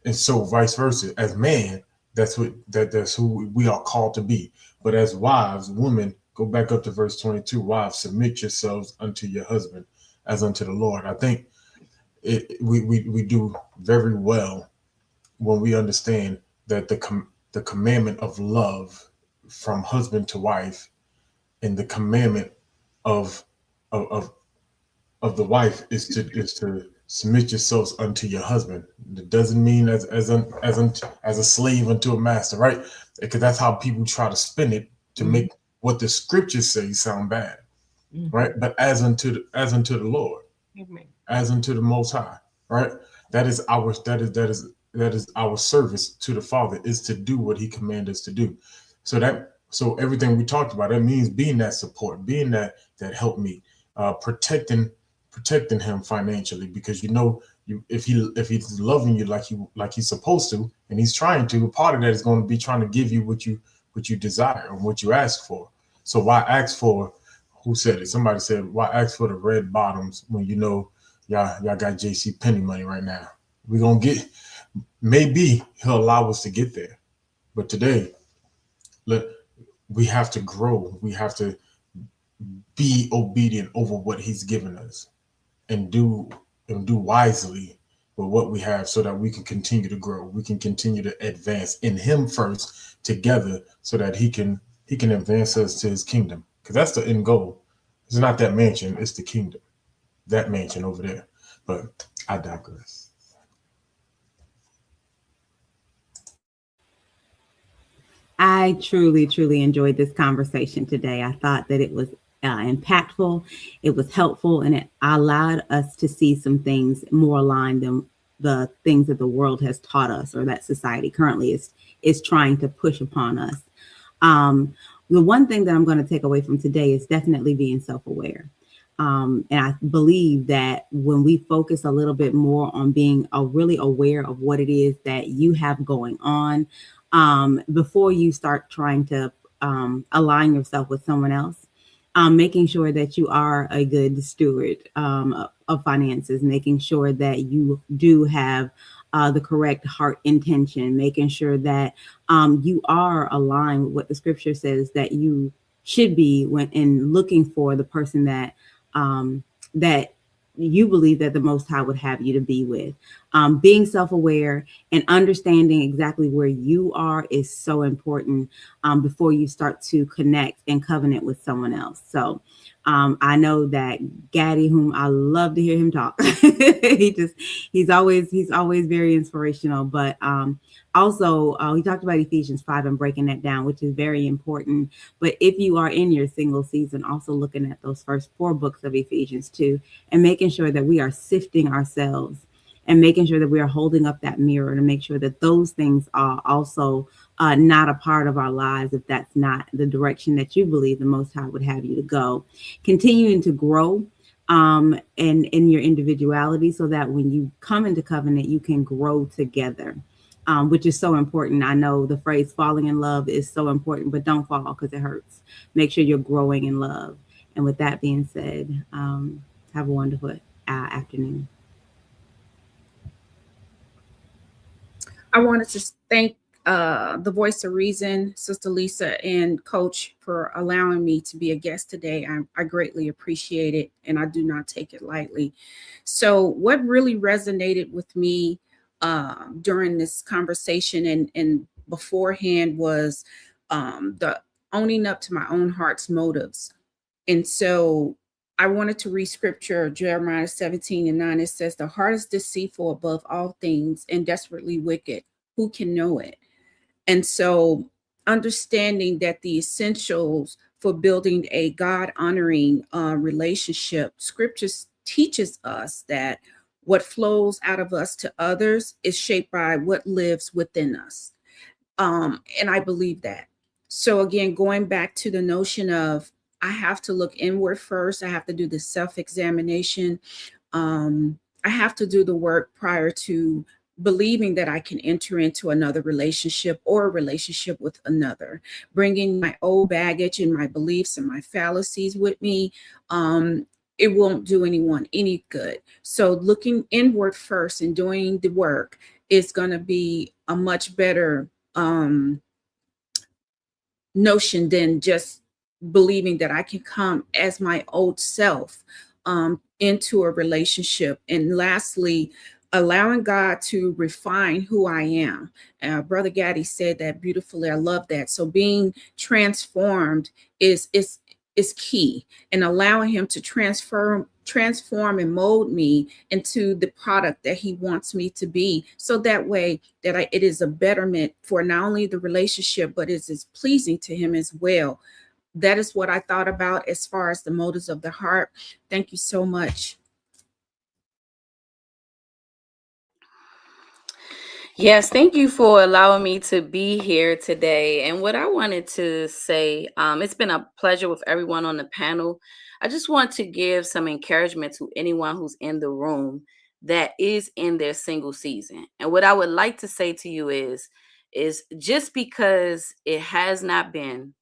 And so vice versa, as man, that's who we are called to be. But as wives, women, go back up to verse 22. Wives, submit yourselves unto your husband as unto the Lord. I think we do very well when we understand that the commandment of love from husband to wife, and the commandment of the wife is to submit yourselves unto your husband. It doesn't mean as a slave unto a master, right? Because that's how people try to spin it to make what the scriptures say sound bad, right? But as unto the Lord, as unto the Most High, right? That is our service to the Father, is to do what He commanded us to do. So everything we talked about, that means being that support, being that help me, protecting him financially, because if he's loving you like he's supposed to, and he's trying to, part of that is going to be trying to give you what you desire and what you ask for. So why ask for, who said it? Somebody said, why ask for the red bottoms when y'all got JC Penney money right now? We're gonna get, maybe He'll allow us to get there. But today, we have to grow. We have to be obedient over what He's given us, and do wisely with what we have, so that we can continue to grow. We can continue to advance in Him first, together, so that He can advance us to His kingdom. Because that's the end goal. It's not that mansion, it's the kingdom. That mansion over there. But I digress. I truly, truly enjoyed this conversation today. I thought that it was impactful, it was helpful, and it allowed us to see some things more aligned than the things that the world has taught us, or that society currently is trying to push upon us. The one thing that I'm going to take away from today is definitely being self-aware. And I believe that when we focus a little bit more on being really aware of what it is that you have going on, before you start trying to align yourself with someone else, making sure that you are a good steward of finances, making sure that you do have the correct heart intention, making sure that you are aligned with what the scripture says that you should be when in looking for the person that that you believe that the Most High would have you to be with. Being self-aware and understanding exactly where you are is so important before you start to connect and covenant with someone else. So I know that Gaddy, whom I love to hear him talk, he's always very inspirational. But also, he talked about Ephesians 5 and breaking that down, which is very important. But if you are in your single season, also looking at those first 4 books of Ephesians 2 and making sure that we are sifting ourselves and making sure that we are holding up that mirror to make sure that those things are also not a part of our lives, if that's not the direction that you believe the Most High would have you to go. Continuing to grow in your individuality, so that when you come into covenant, you can grow together, which is so important. I know the phrase falling in love is so important, but don't fall because it hurts. Make sure you're growing in love. And with that being said, have a wonderful afternoon. I wanted to thank the Voice of Reason, Sister Lisa, and Coach for allowing me to be a guest today. I greatly appreciate it, and I do not take it lightly. So what really resonated with me during this conversation and beforehand was the owning up to my own heart's motives. And so I wanted to read scripture, Jeremiah 17:9. It says, the heart is deceitful above all things and desperately wicked. Who can know it? And so understanding that the essentials for building a God-honoring relationship, scriptures teaches us that what flows out of us to others is shaped by what lives within us. And I believe that. So again, going back to the notion of I have to look inward first. I have to do the self-examination. I have to do the work prior to believing that I can enter into another relationship or a relationship with another. Bringing my old baggage and my beliefs and my fallacies with me, it won't do anyone any good. So looking inward first and doing the work is going to be a much better notion than just believing that I can come as my old self into a relationship. And lastly, allowing God to refine who I am. Brother Gaddy said that beautifully. I love that. So being transformed is key, and allowing him to transform transform and mold me into the product that he wants me to be, so that way that it is a betterment for not only the relationship, but it is pleasing to him as well. That is what I thought about as far as the motives of the heart. Thank you so much. Yes, thank you for allowing me to be here today. And what I wanted to say, it's been a pleasure with everyone on the panel. I just want to give some encouragement to anyone who's in the room that is in their single season. And what I would like to say to you is just because it has not been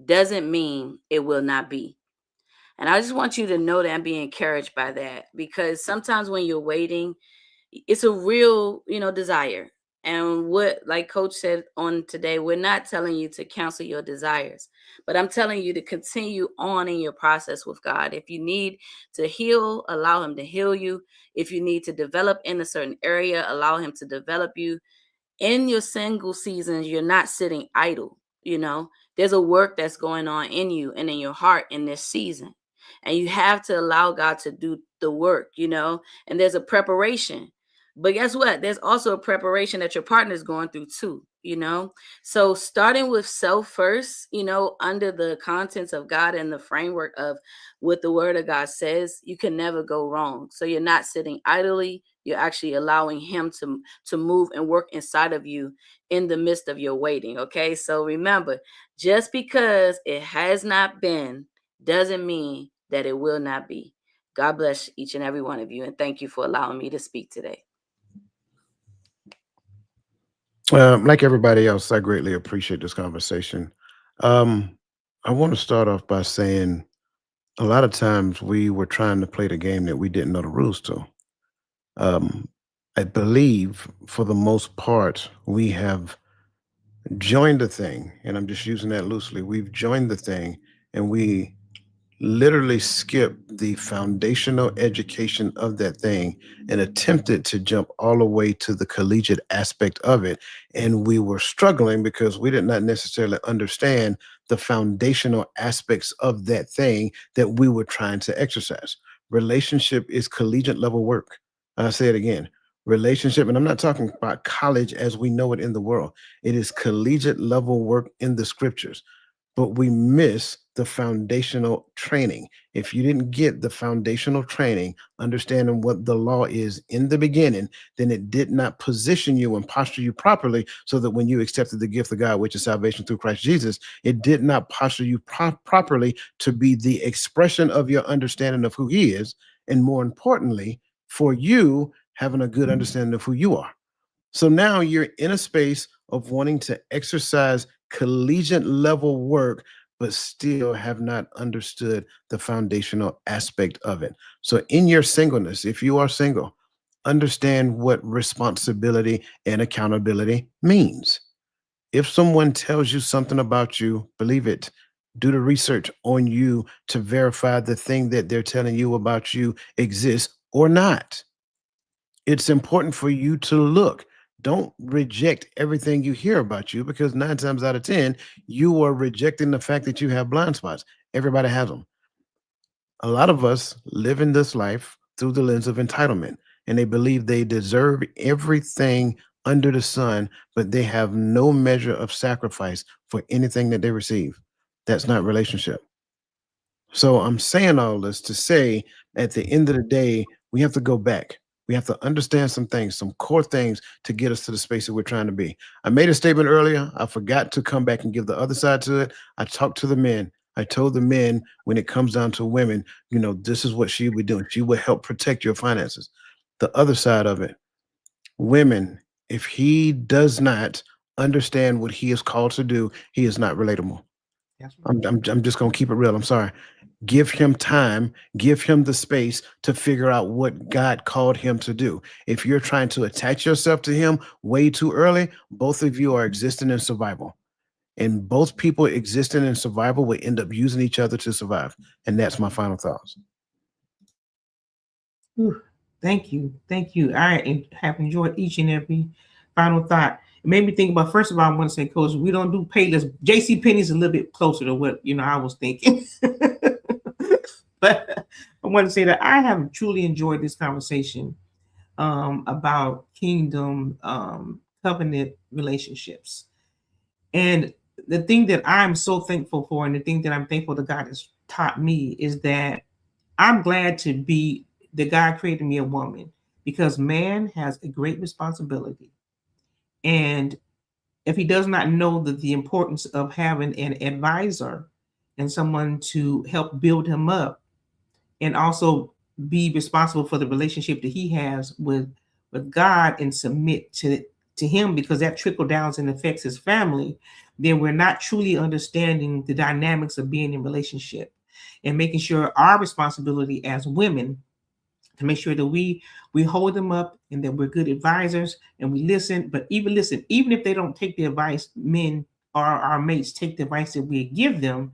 doesn't mean it will not be. And I just want you to know that and be encouraged by that, because sometimes when you're waiting, it's a real, desire. And what, like Coach said on today, we're not telling you to cancel your desires, but I'm telling you to continue on in your process with God. If you need to heal, allow him to heal you. If you need to develop in a certain area, allow him to develop you. In your single seasons, you're not sitting idle. There's a work that's going on in you and in your heart in this season, and you have to allow God to do the work. And there's a preparation, but guess what, there's also a preparation that your partner is going through too. So starting with self first, under the contents of God and the framework of what the word of God says, you can never go wrong. So you're not sitting idly, you're actually allowing him to move and work inside of you in the midst of your waiting. Okay, so remember, just because it has not been doesn't mean that it will not be. God bless each and every one of you, and thank you for allowing me to speak today. Like everybody else, I greatly appreciate this conversation. Um, I want to start off by saying a lot of times we were trying to play the game that we didn't know the rules to. Um, I believe for the most part, we have joined the thing, and I'm just using that loosely. We've joined the thing and we literally skipped the foundational education of that thing and attempted to jump all the way to the collegiate aspect of it. And we were struggling because we did not necessarily understand the foundational aspects of that thing that we were trying to exercise. Relationship is collegiate level work. I say it again. Relationship, and I'm not talking about college as we know it in the world. It is collegiate level work in the scriptures, but we miss the foundational training. If you didn't get the foundational training, understanding what the law is in the beginning, then it did not position you and posture you properly so that when you accepted the gift of God, which is salvation through Christ Jesus, it did not posture you properly to be the expression of your understanding of who he is. And more importantly, for you having a good understanding of who you are. So now you're in a space of wanting to exercise collegiate level work, but still have not understood the foundational aspect of it. So in your singleness, if you are single, understand what responsibility and accountability means. If someone tells you something about you, believe it. Do the research on you to verify the thing that they're telling you about you exists or not. It's important for you to look. Don't reject everything you hear about you, because 9 times out of 10, you are rejecting the fact that you have blind spots. Everybody has them. A lot of us live in this life through the lens of entitlement, and they believe they deserve everything under the sun, but they have no measure of sacrifice for anything that they receive. That's not relationship. So I'm saying all this to say, at the end of the day, we have to go back. We have to understand some things, some core things to get us to the space that we're trying to be. I made a statement earlier. I forgot to come back and give the other side to it. I talked to the men. I told the men, when it comes down to women, this is what she would do. She would help protect your finances. The other side of it, women, if he does not understand what he is called to do, he is not relatable. That's right. I'm just going to keep it real. I'm sorry. Give him time, give him the space to figure out what God called him to do. If you're trying to attach yourself to him way too early, both of you are existing in survival. And both people existing in survival will end up using each other to survive. And that's my final thoughts. Whew. Thank you. Thank you. I have enjoyed each and every final thought. It made me think about, first of all, I want to say, Coach, we don't do Payless. JC Penney's a little bit closer to what I was thinking. But I want to say that I have truly enjoyed this conversation about kingdom covenant relationships. And the thing that I'm so thankful for, and the thing that I'm thankful that God has taught me, is that I'm glad to be that God created me a woman, because man has a great responsibility. And if he does not know that the importance of having an advisor and someone to help build him up, and also be responsible for the relationship that he has with God, and submit to him, because that trickle downs and affects his family, then we're not truly understanding the dynamics of being in relationship, and making sure our responsibility as women to make sure that we hold them up, and that we're good advisors, and we listen. But even if they don't take the advice, men or our mates take the advice that we give them,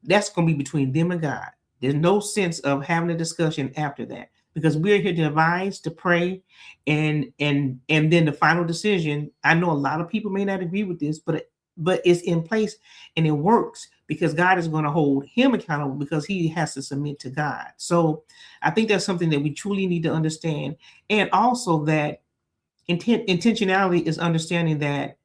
that's going to be between them and God. There's no sense of having a discussion after that, because we're here to advise, to pray, and then the final decision. I know a lot of people may not agree with this, but it's in place, and it works, because God is going to hold him accountable, because he has to submit to God. So I think that's something that we truly need to understand. And also that intentionality is understanding that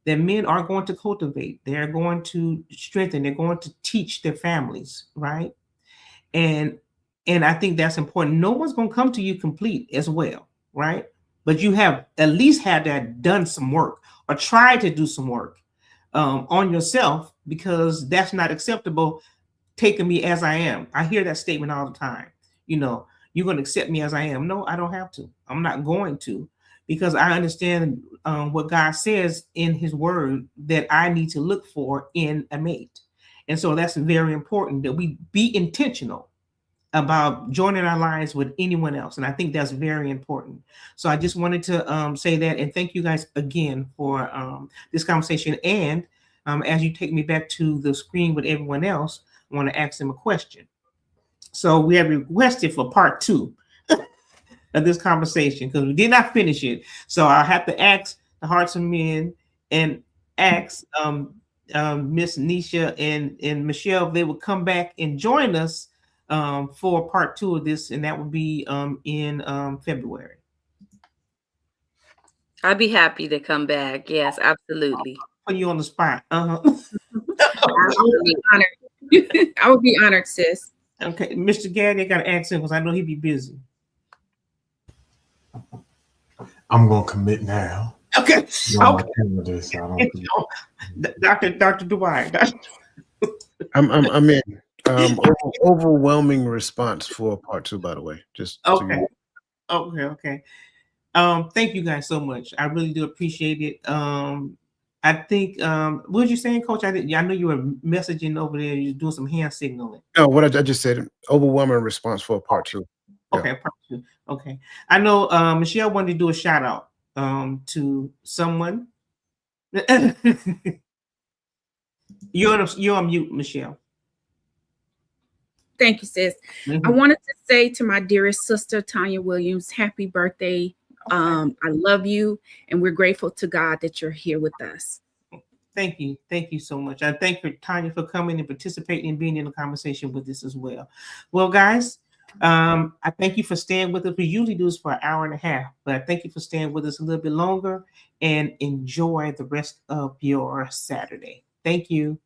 men are going to cultivate, they're going to strengthen, they're going to teach their families, right? And I think that's important. No one's going to come to you complete as well, right? But you have at least had that done some work, or tried to do some work on yourself, because that's not acceptable. Taking me as I am. I hear that statement all the time. You're going to accept me as I am. No, I don't have to. I'm not going to, because I understand what God says in his word that I need to look for in a mate. And so that's very important, that we be intentional about joining our lives with anyone else. And I think that's very important. So I just wanted to say that, and thank you guys again for this conversation. And as you take me back to the screen with everyone else, I want to ask them a question. So we have requested for part 2 of this conversation, because we did not finish it. So I have to ask the Hearts of Men and ask Miss Nisha and Michelle if they would come back and join us for part 2 of this, and that would be in February. I'd be happy to come back. Yes, absolutely. Put you on the spot. I would be honored. I would be honored, sis. Okay, Mr. Gaddy, I got to ask him, because I know he'd be busy. I'm gonna commit now. Okay. Okay. Dr. Dwight. I'm in. Overwhelming response for part 2, by the way. Just okay. Okay. Thank you guys so much. I really do appreciate it. I think what was you saying, Coach? I know you were messaging over there. You're doing some hand signaling. No, what I just said. Overwhelming response for part 2. Okay, yeah. Part 2. Okay. I know Michelle wanted to do a shout out to someone. You're on mute, Michelle. Thank you, sis. I wanted to say to my dearest sister, Tanya Williams, happy birthday. I love you, and we're grateful to God that you're here with us. Thank you. Thank you so much. I thank Tanya for coming and participating and being in the conversation with us as well. Well, guys, I thank you for staying with us. We usually do this for an hour and a half, but I thank you for staying with us a little bit longer, and enjoy the rest of your Saturday. Thank you.